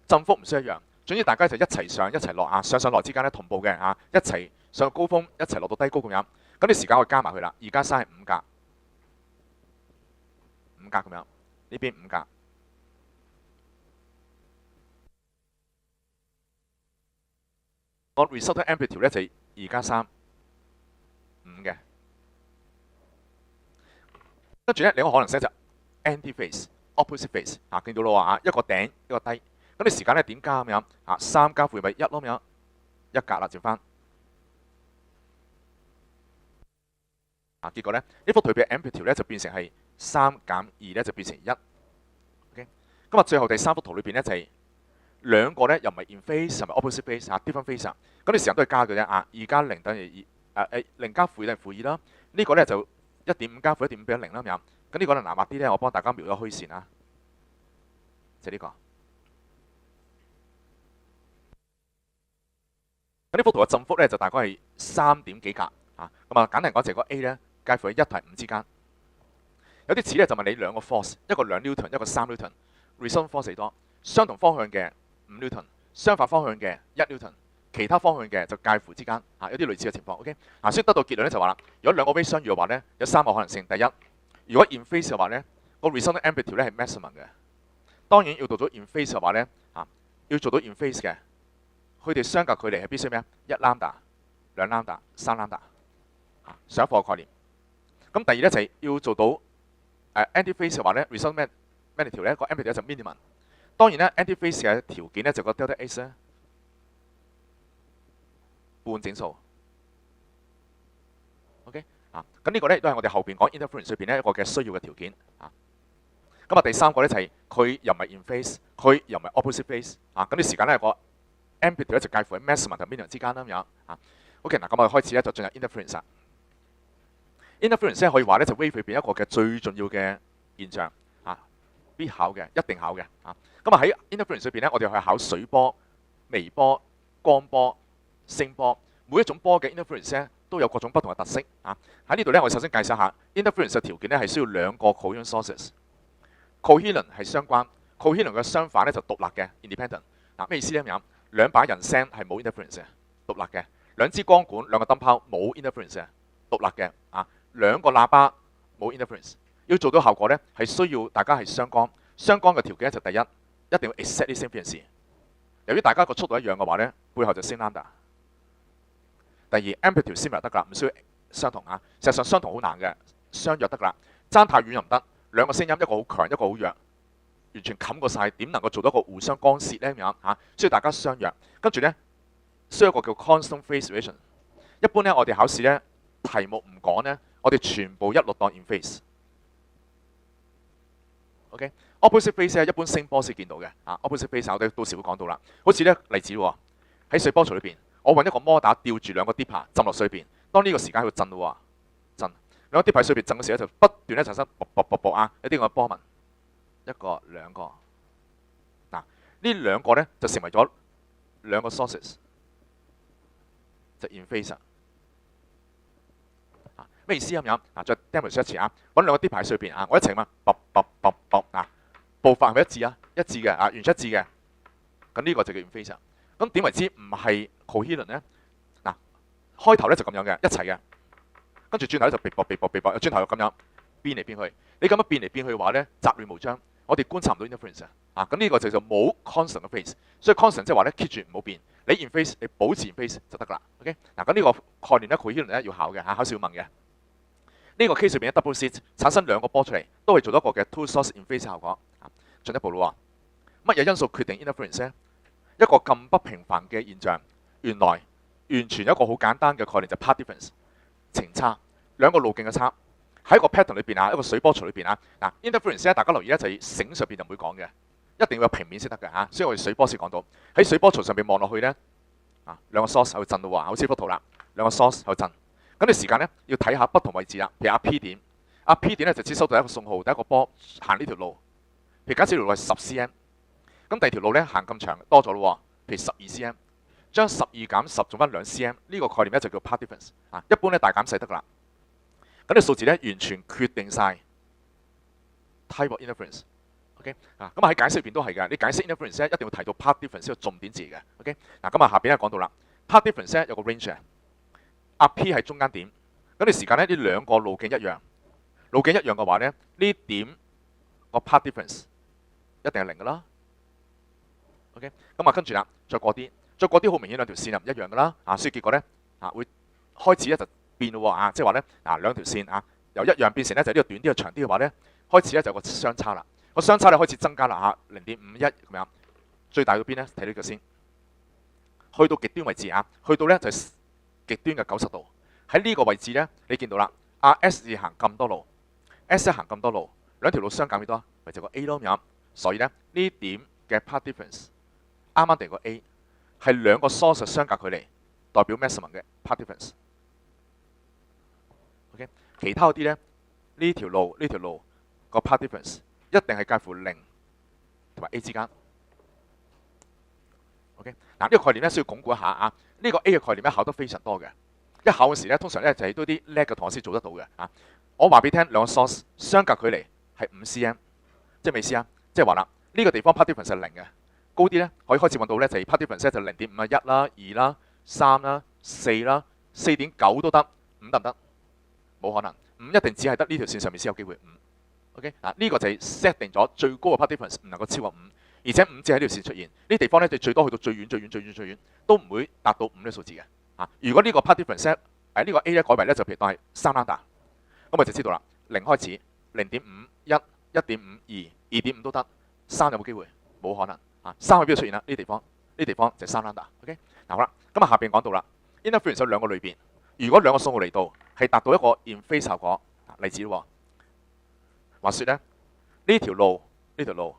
振幅唔需要一樣，總之大家就一齊上一齊落啊，上落之間咧同步嘅啊，一齊上高峰，一齊落到低高咁樣。咁啲時間我加埋佢啦，2+3係5格，5格咁樣，呢邊5格。我 resultant amplitude 咧就係2+3，5嘅。跟住咧另一個可能性就 anti phase、opposite phase 啊，見到咯啊，一個頂一個低。咁你時間咧點加咁樣啊？3加負咪1咯咁樣，1格啦，接翻。啊，結果咧呢幅圖嘅 amplitude 咧就變成係3減2咧就變成1。OK， 咁啊最後第3幅圖裏邊咧就係。兩個咧又唔係 in phase，係咪 opposite phase 啊 ？different phase 啊？咁你時間都係加嘅啫啊！2+0等於0加負等於負2啦。呢個咧就1.5加負1.5變咗0啦咁樣。咁呢個咧難畫啲咧，我幫大家描咗虛線啊，就呢個。咁呢幅圖嘅振幅咧就大概係3點幾格啊。咁啊簡單講就係個 A 咧介乎喺1同5之間。有啲似咧就問你兩個 force， 一個2 Newton， 一個3 Newton，resultant force 幾多？相同方向嘅5 Newton， 相反方向嘅1 Newton， 其他方向嘅就介乎之間啊，有啲類似嘅情況。OK， 所以得到結論咧就話啦，如果兩個 wave 相遇嘅話咧，有3個可能性。第一，如果 in phase 嘅話咧，個 resultant amplitude 咧係 maximum 嘅。當然要到咗 in phase 嘅話咧要做到 in phase 嘅，佢哋相隔距離係必須咩啊？1 lambda、2 lambda、3 lambda 上一課嘅概念。咁第二咧就係要做到anti phase 嘅話咧 resultant magnitude 咧個 amplitude 就 minimum。當然咧 anti phase 嘅條件咧就個 delta H 咧半整數。OK 咁呢個咧都係我哋後邊講 interference 裏邊咧一個嘅需要嘅條件啊。咁啊第三個咧就係佢又唔係 in phase， 佢又唔係 opposite phase 啊。咁啲時間咧個 amplitude 咧就介乎喺 maximum 同 minimum 之間啦咁樣啊。OK 嗱，咁我哋開始咧就進入 interference 啦。interference 咧可以話咧就 wave 裏邊一個嘅最重要嘅現象啊，必考嘅，一定考嘅啊。咁啊喺 interference 裏邊咧，我哋去考水波、微波、光波、聲波，每一種波嘅 interference 咧都有各種不同嘅特色啊。喺呢度咧，我首先介紹下 interference 嘅條件咧係需要兩個 coherent sources。coherent 係相關 ，coherent 嘅相反咧就獨立嘅 independent。嗱咩意思咧？咁樣兩把人聲係冇 interference 嘅，獨立嘅；兩支光管、兩個燈泡冇 interference 嘅，獨立嘅啊。兩個喇叭冇 interference。要做到效果咧，係需要大家係相干。相干嘅條件就第一，一定要 exactly same frequency。由於大家個速度一樣嘅話咧，背後就 same lambda。第二 amplitude similar 得㗎啦，唔需要相同啊。事實上相同好難嘅，相若得㗎啦。爭太遠又唔得，兩個聲音一個好強，一個好弱，完全冚過晒，點能夠做到一個互相干涉咧咁樣嚇？需要大家相若，跟住咧需要一個叫 constant phase relation。一般咧我哋考試咧題目唔講咧，我哋全部一律當 in phase。OK，opposite phase 係一般聲波先見到嘅啊。opposite phase 我哋到時會講到啦。好似咧例子喎，喺水波槽裏邊，我揾一個摩打吊住兩個 dipper 浸落水邊，當呢個時間喺度震喎，震兩個 dipper 喺水邊震嘅時候就不斷咧產生啵啵啵啵啊一啲咁嘅波紋，一個兩個嗱，呢兩個咧就成為咗兩個 sources， 就 in phase。咩意思咁樣？再 demonstrate 一次啊！揾兩個 dipper 喺水邊啊，我一齊嘛，啵啵啵啵啊，步伐係咪一致啊？一致嘅啊，完全一致嘅。咁呢個就叫 in phase。咁點為之唔係 coherent 咧？嗱，開頭咧就咁樣嘅，一齊嘅，跟住轉頭咧就啵啵啵啵啵啵，轉頭又咁樣變嚟變去。你咁樣變嚟變去嘅話咧，雜亂無章，我哋觀察唔到 interference 啊。咁呢個就叫做冇 constant 嘅 phase。所以 constant 即係話咧 keep 住唔好變。你 in phase， 你保持 in phase 就得㗎啦。OK， 嗱咁呢個概念咧 coherent 咧要考嘅嚇，考試要問嘅。呢個 case 裏邊 double slit 產生兩個波出嚟，都係做到一個嘅 two source in phase 效果。進一步咯喎，乜嘢因素決定 interference 咧？一個咁不平凡嘅現象，原來完全有一個好簡單嘅概念，就 path difference 程差，兩個路徑嘅差喺一個 pattern 裏邊啊，一個水波槽裏邊啊。嗱 interference 咧，大家留意咧就係繩上邊就唔會講嘅，一定要有平面先得嘅嚇。所以我哋水波先講到喺水波槽上邊望落去咧啊，兩個 source 喺度震到喎，好似幅圖啦，兩個 source 喺度震。咁你時間咧要睇下不同位置啦，譬如阿 P 點，阿 P 點咧就只收到一個信號，第一個波行呢條路，譬如假設條路係10 cm， 咁第二條路咧行咁長多咗咯喎，譬如12 cm， 將12減10做翻2 cm， 呢個概念咧就叫 path difference 啊。一般咧大減細得㗎啦。咁啲數字咧完全決定晒 type of interference。OK 啊，咁喺解釋入邊都係㗎，你解釋 interference 咧一定要提到 path difference 呢個重點字嘅。OK 嗱，咁下邊咧講到啦 ，path difference 咧有個 range 嘅。阿 P 係中間點，咁你時間咧呢兩個路徑一樣，路徑一樣嘅話咧，呢點個 path difference 一定係零㗎啦。OK， 咁跟住啦，再過啲好明顯兩條線又唔一樣㗎啦。啊，所以結果咧會開始咧就變咯喎啊，即係話咧兩條線啊由一樣變成咧就呢個短啲嘅長啲嘅話咧，開始咧就有個相差啦。個相差咧開始增加啦嚇，0.51咁樣，最大到邊咧？睇呢個先，去到極端位置啊，去到咧就係極端嘅90度，喺呢個位置咧，你見到啦，阿 S 行咁多路 ，S 行咁多路，兩條路相減幾多？咪就個 A 咯咁。所以咧呢點嘅 path difference 啱啱定個 A 係兩個 source 相隔距離，代表 maximum 嘅 path difference。OK， 其他嗰啲咧呢條路個 path difference 一定係介乎0同埋 A 之間。OK， 嗱呢個概念咧需要鞏固一下啊。呢個 A 嘅概念咧考得非常多嘅，一考嘅時咧通常咧就係都啲叻嘅同學先做得到嘅啊。我話俾你聽，兩個 source 相隔距離係5 cm， 即係咩意思啊？即係話啦，呢個地方 path difference 係0嘅，高啲咧可以開始揾到咧就係 path difference 就0.51啦、2啦、3啦、4啦、4.9都得，5得唔得？冇可能，5一定只係得呢條線上面先有機會5。OK， 嗱呢個就係 set 定咗最高嘅 path difference 唔能夠超過5。而且5只喺呢條線出現，呢地方咧就最多去到最遠都唔會達到5呢個數字嘅啊。如果呢個 path difference 呢個 A 咧改為咧就譬如當係3 lambda， 咁我就知道啦。0開始0.5、1、1.5、2、2.5都得，3有冇機會？冇可能啊。3喺邊度出現啦？呢地方就係3 lambda。OK， 嗱好啦，咁下邊講到啦 ，interference 有兩個類別。如果兩個信號嚟到係達到一個 in phase 效果，例子喎，話説咧呢條路咧，去到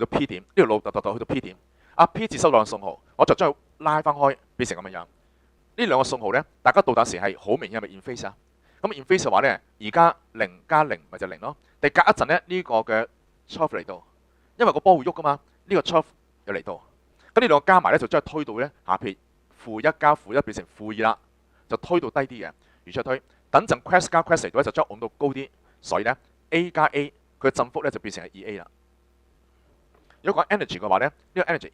P 點，呢條路去到 P 點。阿 P 接收兩個信號，我就將佢拉翻開，變成咁樣樣。呢兩個信號咧，大家到達時係好明顯係咪 in phase 啊？咁 in phase 嘅話咧，而家0加0咪就0咯。但隔一陣咧，呢個嘅 trough 嚟到，因為個波會喐噶嘛，呢個 trough 又嚟到。咁呢兩個加埋咧，就將佢推到咧下撇-1加-1變成-2啦，就推到低啲嘅，如出推。等陣 crest 加 crest 嚟到咧，就將佢拱到高啲。所以咧 A 加 A 佢嘅振幅咧就變成係 2A 啦。如果講 energy 嘅話咧，呢個 energy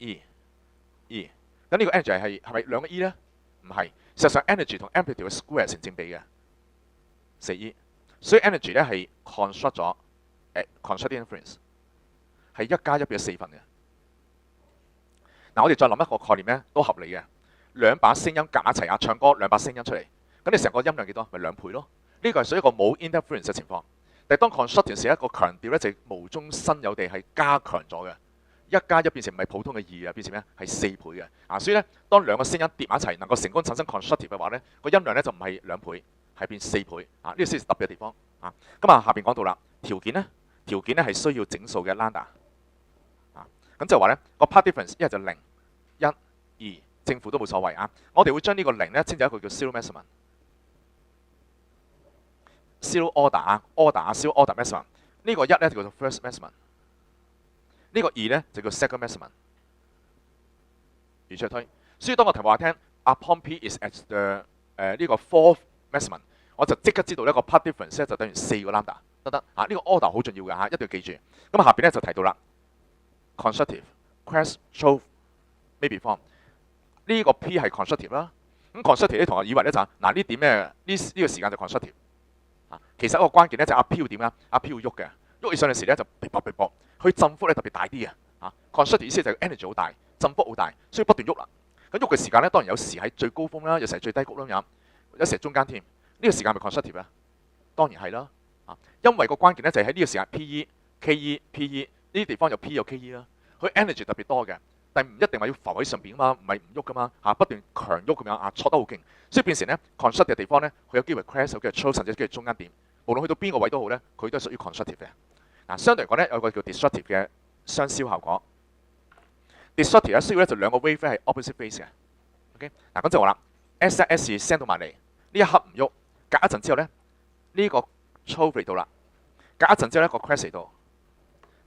E，咁呢個 energy 係咪兩個 E 咧？唔係，事實上 energy 同 amplitude 嘅 square 成正比嘅，4E。所以 energy 咧係 construct 咗constructive inference 係1加1變咗4份嘅。嗱，我哋再諗一個概念咧都合理嘅，兩把聲音夾埋一齊啊，唱歌兩把聲音出嚟，咁你成個音量幾多？咪2倍咯。呢個係屬於一個冇 interference 嘅情況。但係當 constructive 時一個強調咧，就係無中生有地係加強咗嘅。1加1變成唔係普通嘅2啊，變成咩？係4倍嘅。啊，所以咧，當兩個聲音疊埋一齊，能夠成功產生 constructive 嘅話咧，個音量咧就唔係2倍，係變4倍。啊，呢個先係特別嘅地方。啊，咁啊下邊講到啦，條件咧係需要整數嘅 lambda。啊，咁就話咧個 part difference 一係就0、1、2，正負都冇所謂啊。我哋會將呢個0咧稱做一個叫 zero maximum。zero order 啊 ，zero order maximum。呢個1咧就叫做 first maximum。呢個2咧就叫 second maximum。如此推，所以當個題目話聽 upon P is at the 呢個 fourth maximum， 我就即刻知道呢個 part difference 咧就等於4個 lambda 得啊。呢個 order 好重要嘅嚇，一定要記住。咁下邊咧就提到啦 constructive quest trove maybe form 呢個 P 係 constructive 啦。咁 constructive 咧同學以為咧就嗱呢點咧呢個時間就 constructive 啊。其實一個關鍵咧就阿 P 要點啊？阿 P 要喐嘅，喐起上嚟時咧就嗶啵嗶啵，佢振幅咧特別大啲嘅。啊 constructive 意思就係 energy 好大，振幅好大，所以不斷喐啦。咁喐嘅時間咧當然有時喺最高峰啦，有時係最低谷啦，有時係中間添。呢個時間咪 constructive 啊？當然係啦。啊，因為個關鍵咧就係喺呢個時間 PE、KE、PE 呢啲地方有 P 有 KE 啦，佢 energy 特別多嘅。但唔一定話要浮喺上邊啊嘛，唔係唔喐噶嘛嚇，不斷強喐咁樣啊，挫得好勁，所以變成咧 constructive 嘅地方咧，佢有機會 crash，有機會 choke，甚至有機會中間點，無論去到邊個位都好咧，佢都係屬於 constructive 嘅。嗱，相對嚟講咧，有個叫 destructive 嘅相消效果。destructive 咧需要咧就兩個 wave 係 opposite phase 嘅。OK， 嗱咁就話啦 ，S 一 S 二 send 到埋嚟，呢一刻唔喐，隔一陣之後咧，呢個 choke 嚟到啦，隔一陣之後咧個 crash 嚟到。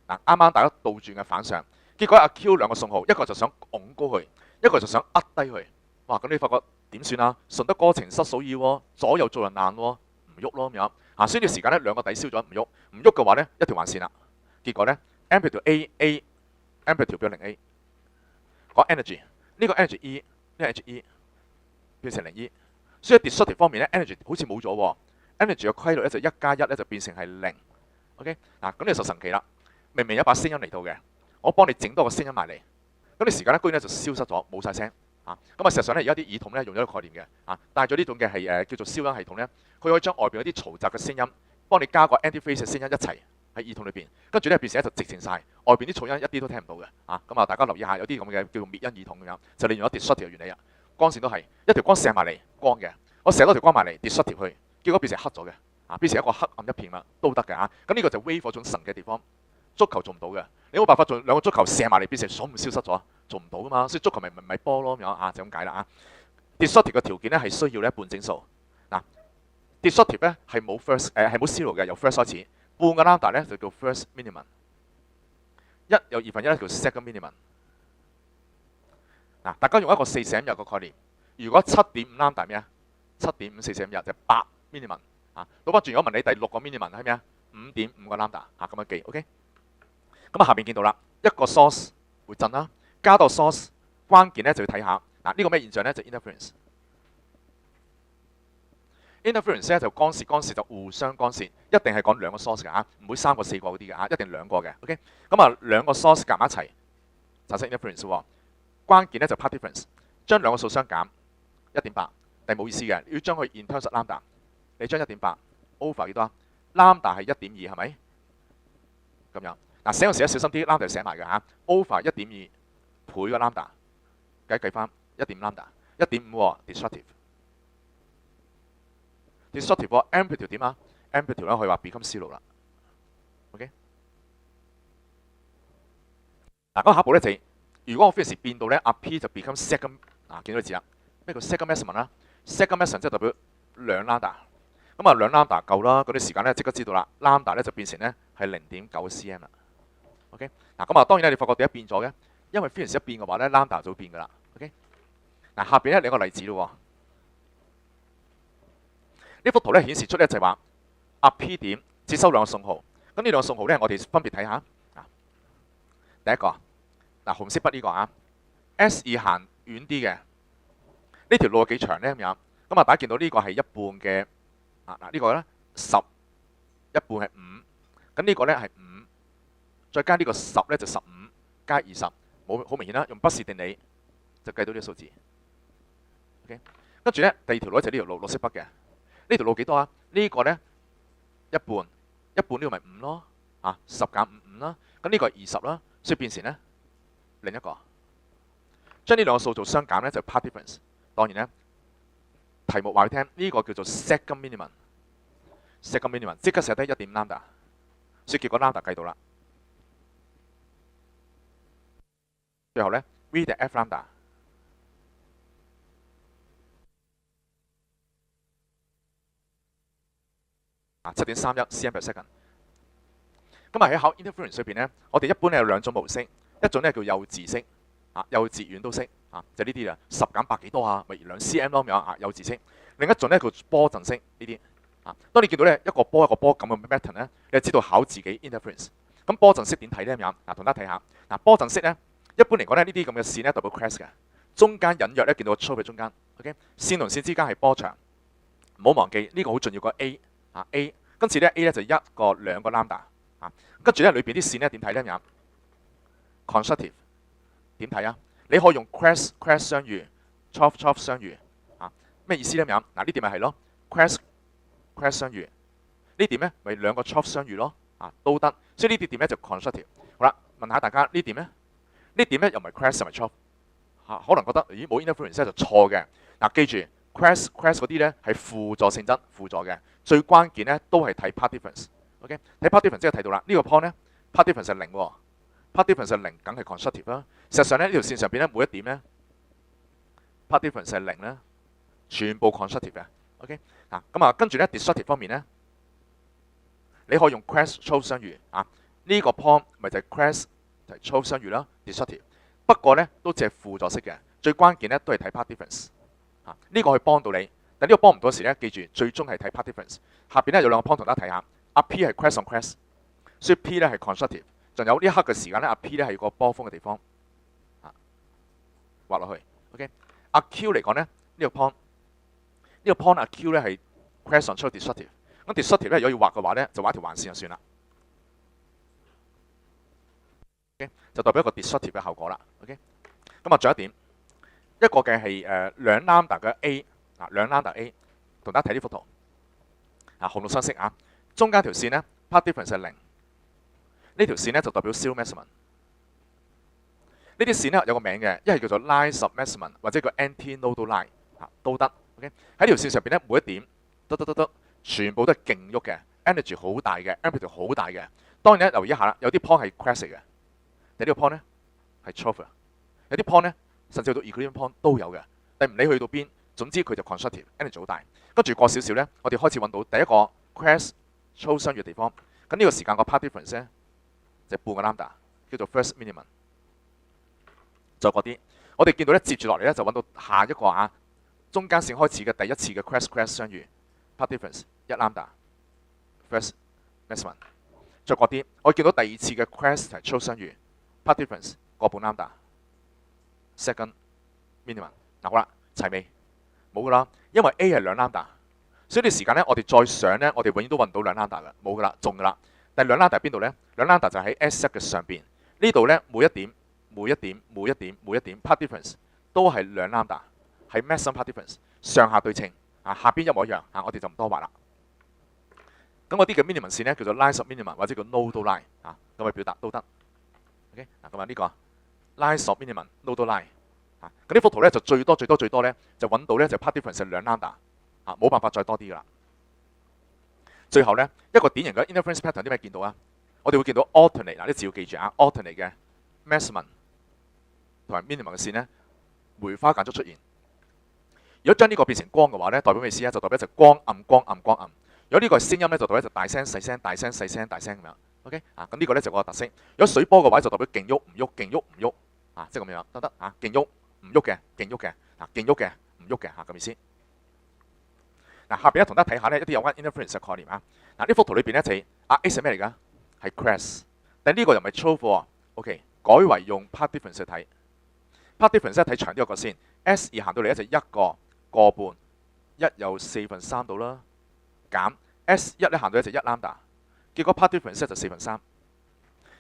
嗱，啱啱大家倒轉嘅反上。結果阿 Q 兩個信號，一個就想拱高佢，一個就想壓低佢。哇！咁你發覺點算啊？順得哥情失嫂意喎，左右做人難喎，唔喐咯咁樣。啊，所以呢個時間咧兩個抵消咗，唔喐，唔喐嘅話咧一條橫線啦。結果咧 amplitude A amplitude 變0A， 講 energy 呢個 energy E 呢個 energy E 變成0E， 所以 destructive 方面咧 energy 好似冇咗喎 ，energy 嘅規律咧就1加1咧就變成係0。OK， 嗱咁呢就神奇啦，明明有一把聲音嚟到嘅。我幫你整多個聲音埋嚟，咁你時間咧居然咧就消失咗，冇晒聲啊！咁啊，事實上咧，而家啲耳筒咧用咗一個概念嘅啊，帶咗呢種嘅係叫做消音系統咧，佢可以將外邊嗰啲嘈雜嘅聲音，幫你加個 anti-phase 嘅聲音一齊喺耳筒裏邊，跟住咧變成一就直情晒，外邊啲噪音一啲都聽唔到嘅啊！咁啊，大家留意下，有啲咁嘅叫做滅音耳筒咁樣，就利用咗 destructive 嘅原理啊。光線都係一條光射埋嚟光嘅，我射多條光埋嚟 destructive 去，結果變成黑咗嘅啊，變成一個黑暗一片啦，都得嘅啊！咁呢個就 wave 嗰種神嘅地方。足球做唔到嘅，你冇辦法做兩個足球射埋嚟變成所唔消失咗，做唔到噶嘛，所以足球咪波咯咁樣啊，就咁解啦啊。destructive 嘅條件咧係需要咧半整數嗱 ，destructive 咧係冇 first 係冇 zero 嘅，由 first 開始，半個 lambda 咧就叫 first minimum， 一有2分1咧叫 second minimum。嗱，大家用一個40M 嘅概念，如果7.5 lambda 咩啊？7.5 40M 就8 minimum 啊。倒翻轉，如果問你第6個 minimum 係咩啊？5.5個 lambda 啊，咁樣記 ，OK。咁啊，下邊見到啦，一個 source 會震啦，加到 source， 關鍵咧就要睇下嗱，呢個咩現象咧？就 interference。interference 咧就干涉就互相干涉，一定係講兩個 source 嘅嚇，唔會3個4個嗰啲嘅嚇，一定2個嘅。OK， 咁啊兩個 source 夾埋一齊產生 interference 喎，關鍵咧就 part difference， 將兩個數相減 1.8， 但係冇意思嘅，要將佢 in terms of lambda， 你將 1.8 over 幾多啊 ？lambda 係 1.2 係咪？咁樣。嗱，寫嗰時咧小心啲 lambda 寫埋嘅嚇 ，over 1.2倍個 lambda， 計翻1.5 lambda， 1.5 喎 destructive 喎 amplitude 點啊 ？amplitude 咧可以話 become zero 啦。OK， 嗱咁下一步咧就係，如果我 frequency 變到咧阿 P 就 become second， 嗱見到個字啦，咩叫 second maximum 啦 ？second maximum 即係代表2 lambda， 咁啊2 lambda 夠啦，嗰啲時間咧即刻知道啦 ，lambda 咧就變成咧係0.9 cm 啦。OK， 嗱咁啊，當然咧，你發覺點解變咗嘅？因為 frequency 一變嘅話咧 ，lambda 就會變噶啦。OK， 嗱下邊咧兩個例子咯。呢幅圖咧顯示出咧就係話阿 P 點接收兩個信號，咁呢兩個信號咧我哋分別睇下。第一個嗱紅色筆呢個啊 ，S2 行遠啲嘅，呢條路幾長咧咁樣？咁啊大家見到呢個係一半嘅啊嗱呢個咧10一半係5，咁呢個咧係5，再加呢個10咧就15，加20，好明顯啦，用畢氏定理就計到呢個數字。OK， 跟住咧第二條路就係呢條路綠色筆嘅，呢條路幾多啊？呢個咧一半呢個咪5咯，啊10減5啦，咁呢個係20啦，所以變成咧另一個，將呢兩個數做相減咧就 part difference。當然咧題目話你聽呢個叫做 second minimum，second minimum 即刻寫低1點 lambda， 所以結果 lambda 計到啦。最後咧 v 定 f lambda 7.31 cm per second。咁喺考 interference 裏邊咧，我哋一般咧有兩種模式，一種咧叫幼稚式，幼稚園都識就呢啲啦，10減100幾多啊？咪2 cm 咯咁樣幼稚式。另一種咧叫波陣式呢啲當你見到咧一個波咁嘅 pattern 咧，你就知道考自己 interference。咁波陣式點睇咧咁樣？同大家睇下波陣式咧，一般嚟講咧呢啲咁嘅線咧代表 crest 嘅，中間隱約咧見到個 trough 喺中間。OK， 線同線之間係波長，唔好忘記呢個好重要個 A。跟住咧 A 咧就1個2個 lambda。跟住咧裏邊啲線咧點睇咧咁樣 ？constructive 點睇啊？你可以用 crest 相遇 ，trough 相遇咩意思咧咁樣？呢點咪係咯 crest 相遇，呢點咧咪兩個 trough 相遇咯都得。所以呢啲點咧就 constructive。好啦，問下大家呢點咧？呢點咧又唔係 crest 又唔係 trough 可能覺得咦冇 interference 就錯嘅。記住 crest 嗰啲咧係輔助性質，輔助嘅，最關鍵咧都係睇 part difference。OK， 睇 part difference 即係睇到啦，呢個 point 咧 part difference 係0喎，part difference 係0，梗係 constructive 啦。事實上咧呢條線上邊咧每一點咧 part difference 係0咧，全部 constructive 嘅。OK， 跟住咧 destructive 方面咧，你可以用 crest trough 相遇呢個 point 咪就係 crest 就係 trough 相遇啦 ，destructive。不過咧都只係輔助式嘅，最關鍵咧都係睇 part difference。呢個可以幫到你，但呢個幫唔到時咧，記住最終係睇 part difference。下邊咧有兩個 point 同大家睇下。P 係 crest on crest， 所以 P 咧係 constructive。仲有呢一刻嘅時間咧，P 咧係個波峰嘅地方畫落去。OK，Q 嚟講咧呢個 point Q 咧係 crest on trough destructive。咁 destructive 咧如果要畫嘅話咧，就畫一條橫線就算啦。OK， 就代表一個 destructive 嘅效果啦。OK， 咁仲有一點，一個嘅係2 lambda 嘅 A 2 lambda A， 同大家睇呢幅圖紅綠相色中間條線咧 part difference 係0，呢條線咧就代表 zero maximum。呢啲線咧有個名嘅，一係叫做 line sub maximum 或者叫 anti-nodal line 都得。OK， 喺條線上邊咧每一點全部都係勁喐嘅 ，energy 好大嘅 ，amplitude 好大嘅。當然咧留意一下啦，有啲 point 係 crest 嘅，但呢個 point 咧係 trough， 有啲 point 咧甚至去到 equilibrium point 都有嘅，但唔理去到邊，總之佢就 constructive，energy 好大。跟住過少少咧，我哋開始揾到第一個 crest trough 相遇嘅地方，咁呢個時間個 part difference 咧就係半個 lambda， 叫做 first minimum。再過啲，我哋見到咧接住落嚟咧就揾到下一個中間線開始嘅第一次嘅 crest 相遇 part difference 1 lambda first maximum。再過啲，我見到第二次嘅 crest 同 trough 相遇 part difference 個半 lambda second minimum。好啦，齊未？冇噶啦，因為 A 係2 lambda。所以呢時間咧，我哋再上咧，我哋永遠都揾到2 lambda 嘅，冇噶啦，中噶啦。但係2 lambda 喺邊度咧？2 lambda 就喺 S1 嘅上邊。呢度咧每一點 part difference 都係2 lambda，係 maximum part difference， 上下對稱下邊一模一樣我哋就唔多畫啦。咁嗰啲嘅 minimum 線咧叫做 line sub minimum 或者叫 nodal line 咁去表達都得。OK 咁呢個 line sub minimum nodal line 咁呢幅圖咧就最多咧就揾到咧就 part difference 係2 lambda。冇辦法再多啲噶啦。最後咧一個典型嘅 interference pattern 啲咩見到啊？我哋會見到 alternate 呢字要記住alternate 嘅 maximum 同埋 minimum 嘅線咧梅花間竹出現。如果將呢個變成光嘅話咧，代表咩意思啊？就代表就光暗。如果呢個係聲音咧，就代表就大聲細聲大聲細聲大聲咁樣。OK 咁呢個咧就個特色。如果水波嘅話就代表勁喐唔喐勁喐唔喐即係咁樣得勁喐唔喐嘅勁喐嘅勁喐嘅唔喐嘅咁意思。下邊咧同大家睇下咧一啲有關 interference 嘅概念呢幅圖裏邊咧就係X 係咩嚟㗎？係 crest， 但呢個又唔係 trough 喎。OK， 改為用 part difference 去睇。part difference 睇長啲個先 ，S 而行到嚟咧就1個半，1有4分3度啦，減 S1咧行到咧就1 lambda，結果 part difference 咧就4/3。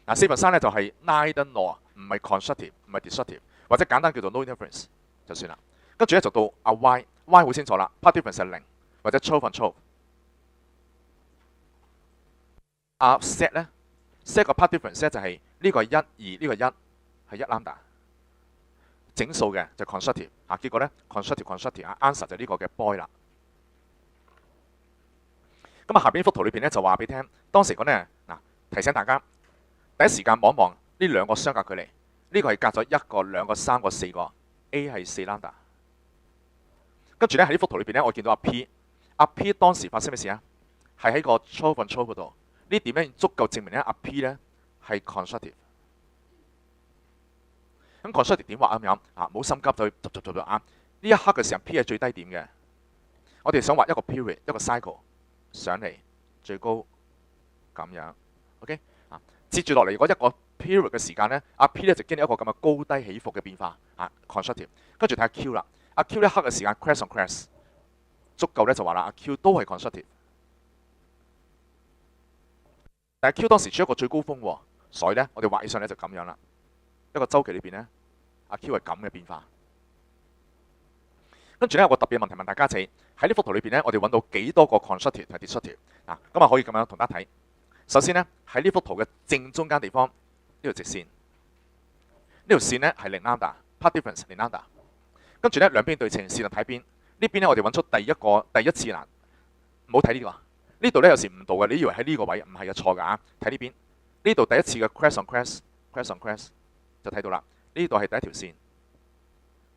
嗱4/3咧就係 neither nor， 唔係 constructive， 唔係 destructive， 或者簡單叫做 no difference 就算啦。跟住咧就到阿 y 好清楚啦 ，part difference 係0或者 12/12。阿 set 咧 set 個 part difference 咧就係呢個係1、2，呢個1係1 lambda， 整數嘅就 constructive 啊。結果咧 constructive 啊 answer 就呢個嘅 boy 啦。咁啊下邊幅圖裏邊咧就話俾你聽，當時講咧嗱提醒大家第一時間望一望呢兩個相隔距離，呢個係隔咗1個、2個、3個、4個 ，A 係4 lambda。跟住咧喺呢幅圖裏邊咧，我見到阿 P 當時發生咩事啊？係喺個 12/12嗰度。呢點咧足夠證明咧阿 P 咧係 constructive。咁 constructive 點畫咁樣啊？冇心急就啱。呢一刻嘅時候 P 係最低點嘅。我哋想畫一個 period 一個 cycle 上嚟最高咁樣 ，OK 啊？接住落嚟如果一個 period 嘅時間咧，阿 P 咧就經歷一個咁嘅高低起伏嘅變化啊 constructive。跟住睇下 Q 啦，阿 Q 一刻嘅時間 crash on crash 足夠咧就話啦，阿 Q 都係 constructive。但係 Q 當時處一個最高峰喎，所以咧我哋畫起上咧就咁樣啦。一個週期裏邊咧，阿 Q 係咁嘅變化。跟住咧有個特別嘅問題問大家，就係喺呢幅圖裏邊咧，我哋揾到幾多個 constructive 同 destructive 嗱？咁啊可以咁樣同大家睇。首先咧喺呢幅圖嘅正中間地方呢條直線，呢條線咧係0 lambda，part difference 0 lambda。跟住咧兩邊對稱，線就睇邊？呢邊咧我哋揾出第一次啦，唔好睇呢個。呢度咧有時誤導嘅，你以為喺呢個位唔係嘅，錯㗎啊！睇呢邊，呢度第一次嘅 crash on crash 就睇到啦。呢度係第一條線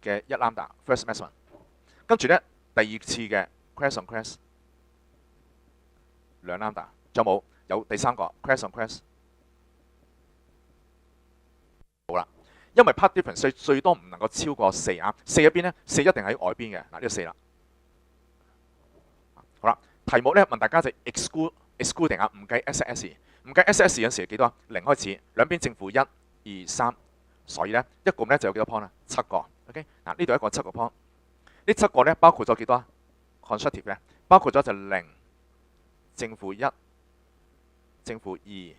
嘅1 lambda first maximum， 跟住咧第二次嘅 crash on crash 2 lambda， 仲有冇？有第三個 crash on crash 好啦，因為 part difference 最多唔能夠超過4啊，4喺邊咧？4一定喺外邊嘅嗱，呢個4啦。好啦。題目咧問大家就 excluding 啊，唔計 SS， 唔計 SS 嗰陣時係幾多啊？0開始，兩邊正負1、2、3，所以咧一共咧就有幾多 point 啊？7個。OK， 嗱呢度一個7個 point， 呢7個咧包括咗幾多啊 ？constructive 嘅，包括咗就0、正負1、正負2、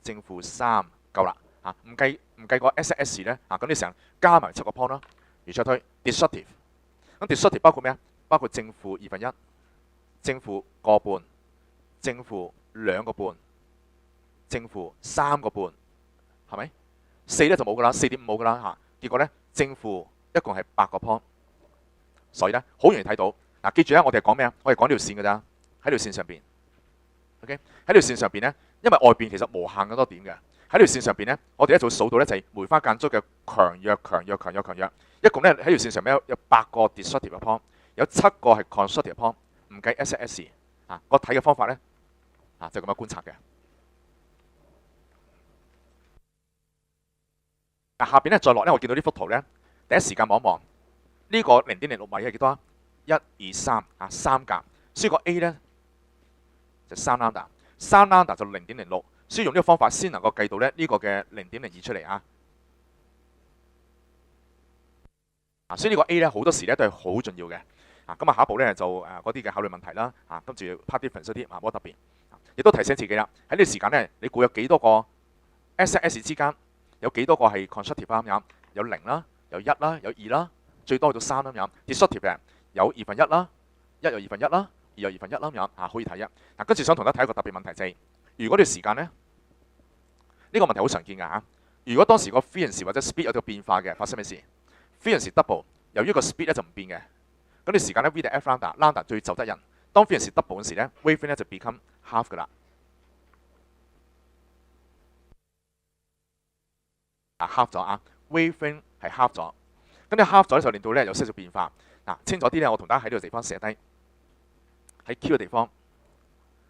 正負3，夠啦嚇，唔計個 SS 咧啊，咁你成加埋7個 point 咯。如再推 destructive， 咁 destructive 包括咩啊？包括正負1/2。正負個半，正負2個半，正負3個半，係咪？4咧就冇噶啦，4.5冇噶啦嚇。結果咧正負一共係8個 point， 所以咧好容易睇到嗱。記住咧，我哋係講咩啊？我哋講條線㗎咋，喺條線上邊。OK， 喺條線上邊咧，因為外邊其實無限咁多點嘅，喺條線上邊咧，我哋一早數到咧就係梅花間竹嘅強弱，一共咧喺條線上面有8個 destructive 嘅 point， 有7個係 constructive 嘅 point。唔計 SS 啊，我睇嘅方法咧啊就咁樣觀察嘅。嗱下邊咧再落咧，我見到呢幅圖咧，第一時間望一望呢個0.06米係幾多啊？1、2、3啊，3格，所以個 A 咧就3 lambda，3 lambda 就0.06，所以用呢個方法先能夠計到咧呢個嘅0.02出嚟啊。所以呢個 A 咧好多時咧都係好重要嘅。咁下一步咧就嗰啲嘅考慮問題啦，跟住 part difference 嗰啲冇特別，亦都提醒自己啦。喺呢個時間咧，你估有幾多個 SS 之間有幾多個係 constructive 咁樣？有0啦，有1啦，有2啦，最多去到3啦咁樣。destructive 嘅有1/2啦，1有1/2啦，2有1/2啦咁樣可以睇一。跟住想同大家睇一個特別問題就係，如果呢個時間咧，呢個問題好常見㗎嚇。如果當時個 frequency 或者 speed 有個變化嘅，發生咩事 ？frequency double， 由於個 speed 咧就唔變嘅。咁啲時間咧 v 等 f lambda 最就得人。當 frequency double 嗰時咧 wavelength 咧就 become half 噶啦。half 咗啊 ，wavelength 係 half 咗。咁你 half 咗就令到咧有些少變化。嗱，清楚啲咧，我同大家喺呢個地方寫低喺 Q 嘅地方。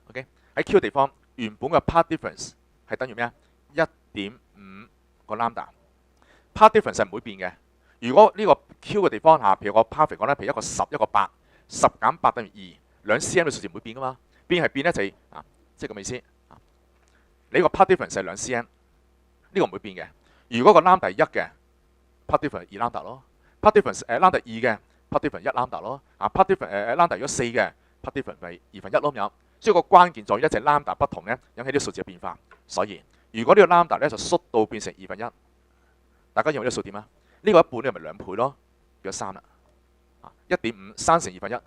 OK， 喺 Q 嘅地方原本嘅 part difference 係等於咩啊？1.5個 lambda。part difference 係唔會變嘅。如果呢個 Q 嘅地方譬如個 part 嚟講咧，譬如一個10一個8， 10減8等於2， 2 cm 嘅數字唔會變噶嘛，變係變咧就係即係咁意思。你個 part difference 係2 cm， 呢個唔會變嘅。如果個 lambda 係1嘅 part difference 係2 lambda 咯 ，part difference lambda 2嘅 part difference 1 lambda 咯，part difference lambda 如果4嘅 part difference 係1/2咯咁樣。所以個關鍵在於一隻 lambda 不同咧，引起啲數字嘅變化。所以如果呢個 lambda 咧就縮到變成1/2，大家認為呢個數點啊？呢個一半咧咪2倍咯，變咗3啦。1.5 3乘1/2，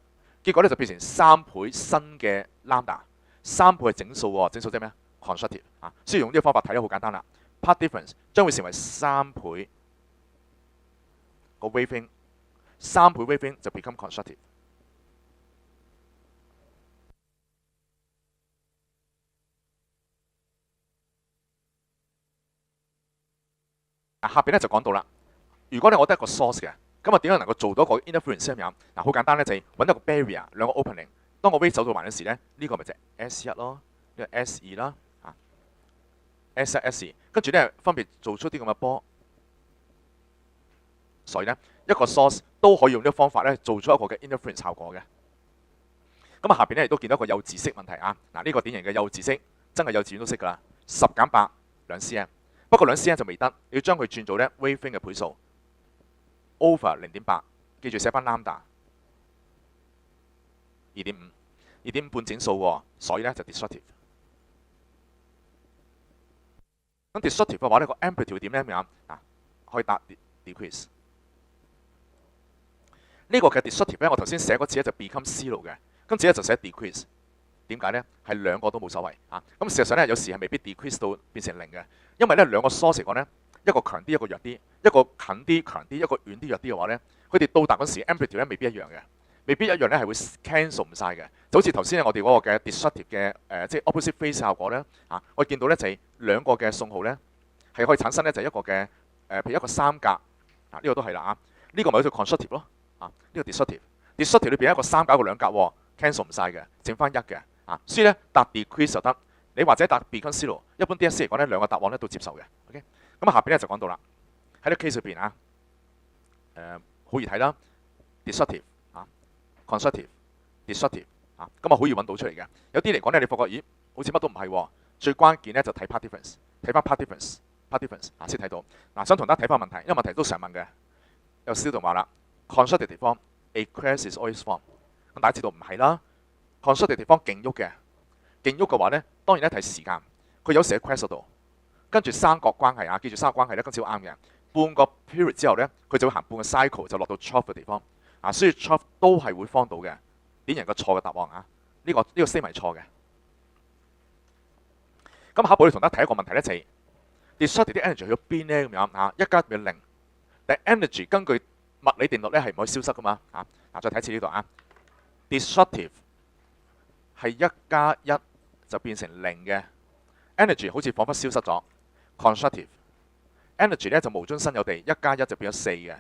結果咧就變成3倍新嘅 lambda。3倍係整數喎，整數即係咩啊 ？constructive 啊，所以用呢個方法睇咧好簡單啦。part difference 將會成為3倍個 waving，3倍 waving 就 become constructive。下邊咧就講到啦，如果咧我得一個 source 嘅，咁啊點樣能夠做到一個 interference 咁樣？嗱，好簡單咧，就係揾一個 barrier，兩個 opening。當個 wave 走到埋嗰時咧，呢個咪就係 S1咯，呢個 S2啦，啊 S1、S2，跟住咧分別做出啲咁嘅波。所以咧一個 source 都可以用呢個方法咧做出一個嘅 interference 效果嘅。咁啊下邊咧亦都見到一個幼稚式問題啊！嗱，呢個典型嘅幼稚式，真係幼稚園都識㗎啦。10減8 2cm，不過2cm就未得，你要將佢轉做咧 waving 嘅倍數 over 0.8，記住寫翻 lambda 2.5半整數喎，所以咧就 destructive。咁 destructive 嘅話咧個 amplitude 會點咧咁樣？嗱，可以答 decrease。呢個嘅 destructive 咧，我頭先寫嗰次咧就 become zero 嘅，今次咧就寫 decrease。點解咧？係兩個都冇所謂啊！咁事實上咧，有時係未必 decrease 到變成0嘅，因為咧兩個 source 嚟講咧，一個強啲，一個弱啲，一個近啲強啲，一個遠啲弱啲嘅話咧，佢哋到達嗰時 amplitude 咧未必一樣嘅，未必一樣咧係會 cancel 唔晒嘅。就好似頭先我哋嗰個嘅 destructive 嘅即係 opposite phase 效果咧啊，我見到咧就係兩個嘅信號咧係可以產生咧就係一個嘅譬如一個三格啊，呢個都係啦啊，呢個咪好似 constructive 咯啊，呢個 destructive 裏邊一個三格一個兩格 cancel 唔晒嘅，剩翻一嘅。所以咧答 decrease 就得，你或者答 become zero。一般 DSE 嚟講咧，兩個答案咧都接受嘅。OK， 咁下邊咧就講到啦，喺呢個 case 裏邊啊，好易睇啦 ，destructive 啊 ，constructive，destructive 啊，咁啊好易揾到出嚟嘅。有啲嚟講咧，你發覺咦，好似乜都唔係喎。最關鍵咧就睇 part difference， 睇翻 part difference 啊先睇到。嗱，想同大家睇翻問題，因為問題都常問嘅。有小同話啦 ，constructive 地方 a crash is always formed， 咁大家知道唔係啦。constructive 地方勁喐嘅話咧，當然咧睇時間，佢有時喺 crash 度，跟住三角關係啊，記住三角關係咧，今次好啱嘅。半個 period 之後咧，佢就會行半個 cycle 就落到 trough 嘅地方啊，所以 trough 都係會 form 到嘅。典型個錯嘅答案啊，呢個 statement 係錯嘅。咁下一步要同大家睇一個問題咧，就係 destructive 啲 energy 去咗邊咧咁樣啊？一加變0，但 energy 根據物理定律咧係唔可以消失噶嘛啊？嗱，再睇一次呢度啊 ，destructive 係1加1就變成0嘅 energy， 好似彷彿消失咗。constructive energy 咧就無中生有地1加1就變咗4嘅。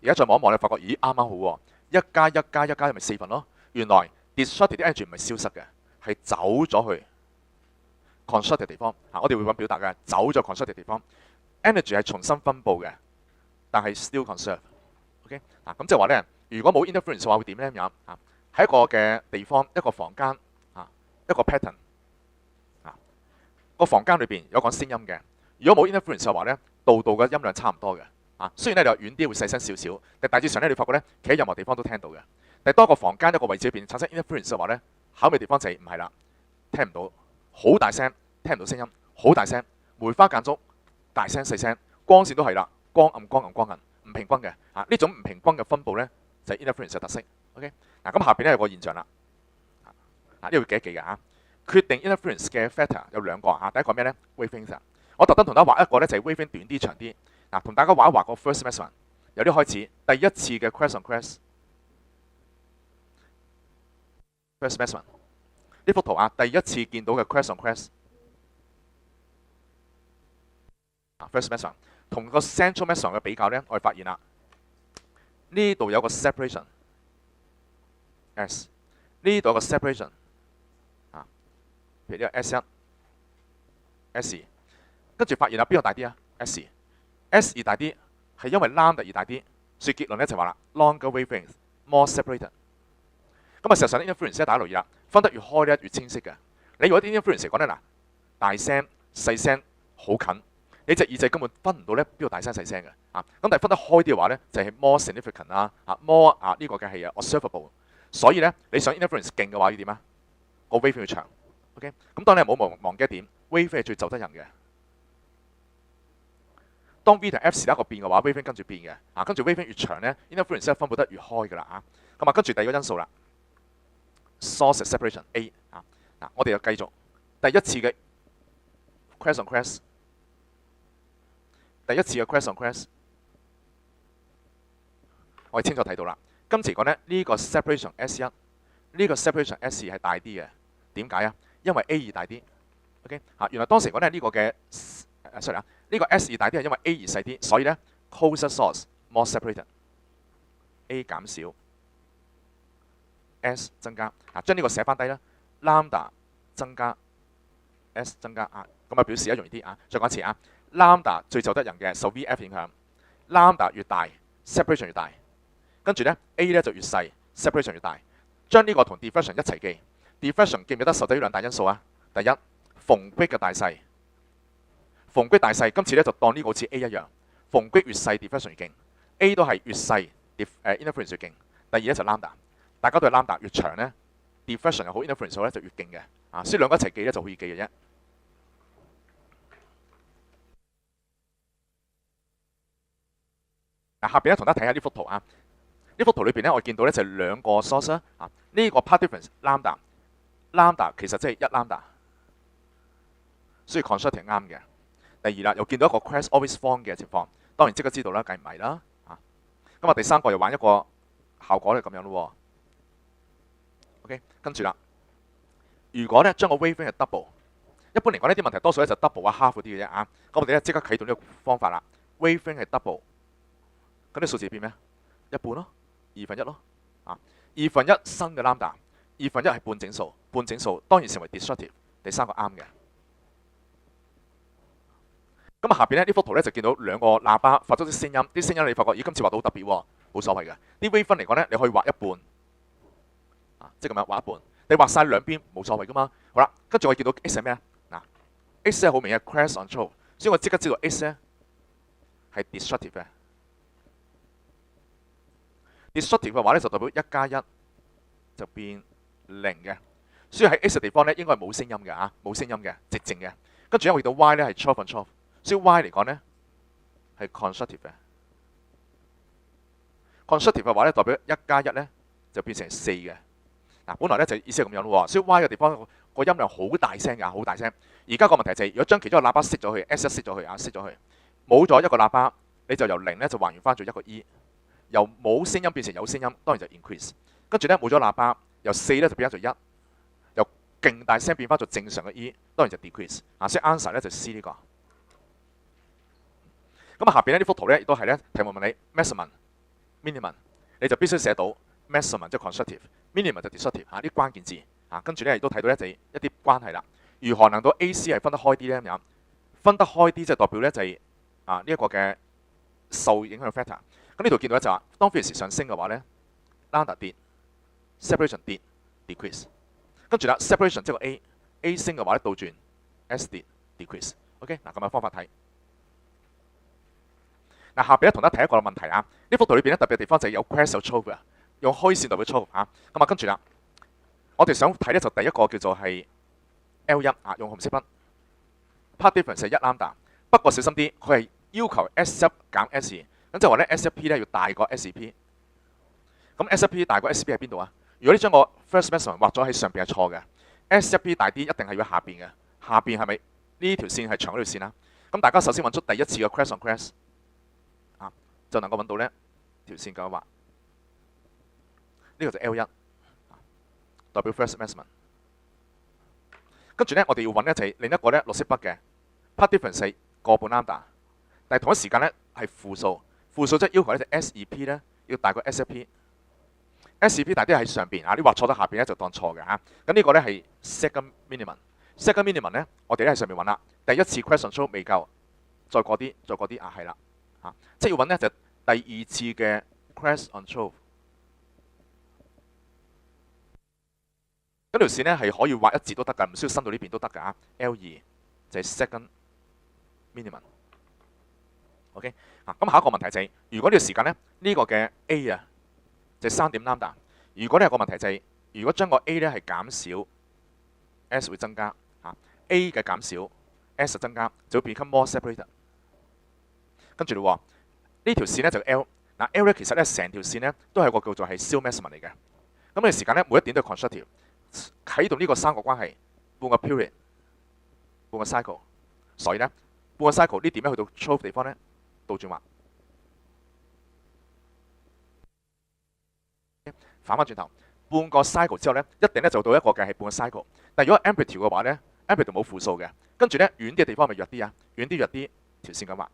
而家再望一望，你發覺咦啱啱好喎，1加1加1加1咪4份咯。原來 destructive 啲 energy 唔係消失嘅，係走咗去 constructive 地方啊。我哋會揾表達嘅，走咗 constructive 地方 energy 係重新分佈嘅，但係 still conserve。OK 嗱，咁即係話咧，如果冇 interference 嘅話會點咧咁樣啊？喺一個嘅地方，一個房間啊，一個 pattern 啊，個房間裏邊有講聲音嘅。如果冇 interference 嘅話咧，度度嘅音量差唔多嘅啊。雖然咧你話遠啲會細聲少少，但大致上咧你發覺咧，企喺任何地方都聽到嘅。但係當個房間一個位置裏邊產生 interference 嘅話咧，巧妙地方就係唔係啦，聽唔到，好大聲，聽唔到聲音，好大聲，梅花間竹，大聲細聲，光線都係啦，光暗光暗光暗，唔平均嘅啊。呢種唔平均嘅分佈咧，就係 interference 嘅特色。OK。嗱，咁下邊咧有個現象啦，呢個要記一記嘅嚇。決定 interference 嘅 factor 有兩個嚇，第一個咩咧 ？wavelength。我特登同大家畫一個咧，就係 wavelength 短啲、長啲。嗱，同大家畫一畫個 first measurement， 由呢開始，第一次嘅 crash on crash，first measurement 呢幅圖啊，第一次見到嘅 crash on crash，first measurement 同個 central measurement 嘅比較咧，我哋發現啦，呢度有個 separation。S 呢度有個 separation 啊，譬如呢個 S1、S2，跟住發現啦，邊個大啲啊 ？S2 大啲，係因為 lambda 大啲，所以結論咧就話啦 ，longer wavelength more separated。咁啊，事實上咧 interference 大家留意啦，分得越開咧越清晰嘅。你如果啲 interference 嚟講咧嗱，大聲、細聲好近，你隻耳仔根本分唔到咧邊度大聲細聲嘅啊。咁但係分得開啲嘅話咧，就係 more significant 啊，more 呢個嘅係 observable。所以咧，你想 interference 勁嘅話要點啊？個 wavelength 要長。OK， 咁當然唔好忘記一點 ，wavelength 係最就得人嘅。當 V 同 F 是一個變嘅話 ，wavelength 跟住變嘅。跟住 wavelength 越長咧 ，interference 分佈得越開㗎啦。咁跟住第二個因素啦 ，source separation A 我哋就繼續第一次嘅 crash on crash， 第一次嘅 crash on crash， 我哋清楚睇到啦。今次講咧呢個 separation S1， 呢個 separation S2 係大啲嘅。點解啊？因為 A2 大啲。OK 原來當時講咧呢個嘅sorry呢個 S2 大啲係因為 A2 細啲，所以咧 closer source more separated。A 減少 ，S 增加。將呢個寫翻低啦 ，lambda 增加 ，S 增加咁表示容易啲再講一次lambda 最就得人嘅受 VF 影響 ，lambda 越大 separation 越大，跟住咧 A 咧就越細 separation 越大。將呢個同 diffraction 一齊記 ，diffraction 記唔記得受制於兩大因素啊？第一，縫隙嘅大細，縫隙大細，今次咧就當呢個好似 A 一樣，縫隙越細 diffraction 越勁 ，A 都係越細interference 越勁。第二咧就 lambda， 大家都係 lambda 越長咧 diffraction 又好 interference 好咧就越勁嘅所以兩個一齊記咧就可以記嘅啫。下邊咧同大家睇下呢幅圖呢幅圖裏邊咧我見到咧就係兩個 source 呢個 part difference lambda 其實即係一 lambda， 所以 constructing 啱嘅。第二啦，又見到一個 crash always form 嘅情況，當然即刻知道啦，計唔係啦咁第三個又玩一個效果咧咁樣咯。OK， 跟住啦，如果咧將個 wavelength 係 double， 一般嚟講呢啲問題多數咧就 double half 嗰啲嘅啫咁我哋咧即刻啟動呢個方法啦 ，wavelength 係 double， 咁啲數字變咩？一半咯，1/2咯，1/2新嘅 lambda， 1/2係半整數，半整數當然成為 destructive， 第三個啱嘅。咁下邊咧呢幅圖咧就見到兩個喇叭發出啲聲音，啲聲音你發覺咦今次畫到好特別喎，冇所謂嘅。啲 wave 分嚟講咧，你可以畫一半即係咁樣畫一半，你畫晒兩邊冇所謂噶嘛。好啦，跟住我見到 X 係咩X 咧好明顯係 crash on through， 所以我即刻知道 X 咧係 destructive 嘅。destructive 嘅話咧就代表1+1就變0嘅，所以喺 X 嘅地方咧應該係冇聲音嘅冇聲音嘅，寂靜嘅。跟住咧我見到 Y 咧係 12 on 12，所以 Y 嚟講咧係 constructive 嘅。constructive 嘅話咧代表1+1咧就變成4嘅。本來咧就意思係咁樣咯，所以 Y 嘅地方個音量好大聲㗎，好大聲。而家個問題就係如果將其中一個喇叭熄咗去 ，S1 熄咗去熄咗去，冇咗一個喇叭，你就由0咧就還原翻做一個 E。由冇聲音變成有聲音，當然就 increase。跟住咧冇咗喇叭，由4咧就變咗做1，由勁大聲變翻做正常嘅 E， 當然就 decrease。所以 answer 咧就 C 呢個。咁下邊咧呢幅圖咧亦都係咧題目問你 maximum、minimum， 你就必須寫到 maximum 即係 constructive，minimum 就 destructive 啲關鍵字跟住咧亦都睇到咧就一啲關係啦。如何能到 AC 係分得開啲咧咁樣？分得開啲即係代表咧就係呢一個嘅受影響 factor。咁呢度見到咧就話，當 frequency 上升嘅話咧 lambda 跌 ，separation 跌 decrease。跟住啦 separation 即係個 A 升嘅話咧倒轉 S 跌 decrease。OK 咁嘅方法睇。下邊咧同大家睇一個問題呢幅圖裏邊咧特別嘅地方就係有 crash 有 choke 嘅，用虛線代表 choke 咁跟住啦，我哋想睇咧就第一個叫做係 L1 用紅色筆 part difference 係1 lambda， 不過小心啲，佢係要求 S1 減 S2。咁即係話咧 S1P 咧要大過 S2P， 咁 S1P 大過 S2P 喺邊度如果你將個 first maximum 畫咗喺上邊係錯嘅 ，S1P 大啲一定係要喺下邊嘅，下邊係咪呢條線係長嗰條線咁大家首先揾出第一次嘅 crash on crash 就能夠揾到呢條線咁樣畫，呢個就 L1 代表 first maximum。跟住咧我哋要揾咧就係另一個咧綠色筆嘅 part difference 係個半 lambda， 但係同一時間咧係負數。負數即係要求咧就 S2P 咧要大過 S1P，S2P 大啲喺上邊你畫錯咗下邊咧就當錯嘅咁呢個咧係 second minimum。second minimum 咧我哋咧喺上面揾啦，第一次 crash on through 未夠，再過啲係啦即係要揾咧就第二次嘅 crash on through。嗰條線咧係可以畫一截都得㗎，唔需要伸到呢邊都得㗎L2 就係 second minimum。OK。咁下一個問題就係，如果呢個時間咧呢個嘅 A 就係3點 lambda。如果呢有個問題就係，如果將個 A 咧係減少 S 會增加，A 嘅減少 S 增加，就會 become more separated。跟住嘞喎，呢條線咧就 L， 嗱 L 咧其實咧成條線咧都係個叫做係 Sill measurement 嚟嘅。咁嘅時間咧每一點都係 constructive， 啟動呢個三角關係半個 period， 半個 cycle， 所以咧半個 cycle 呢點咧去到 truth 地方咧倒轉畫，反翻轉頭半個 cycle 之後咧一定咧就到一個嘅係半個 cycle。但係如果 amplitude 嘅話咧 amplitude 冇負數嘅，跟住咧遠啲嘅地方咪弱啲啊，遠啲弱啲條線咁畫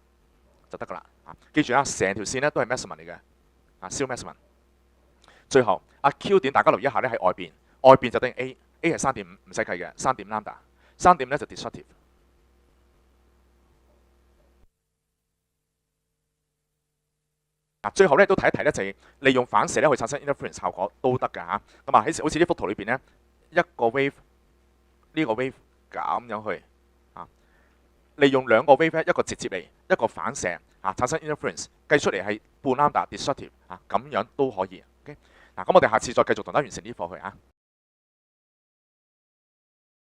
就得㗎啦。記住啦，成條線咧都係 measurement 嚟嘅，Sill measurement。最後Q 點大家留意一下咧喺外邊，外邊就等於 A 係 3.5 唔使計嘅，3點 lambda， 3點咧就 destructive。最後咧都提一提咧就係利用反射咧去產生 interference 效果都得㗎嚇。咁喺好似呢幅圖裏邊咧，一個 wave 呢個 wave 咁樣去利用兩個 wave 咧，一個直接嚟，一個反射產生 interference， 計出嚟係半 lambda destructive 咁樣都可以。OK， 嗱咁我哋下次再繼續同大家完成呢課去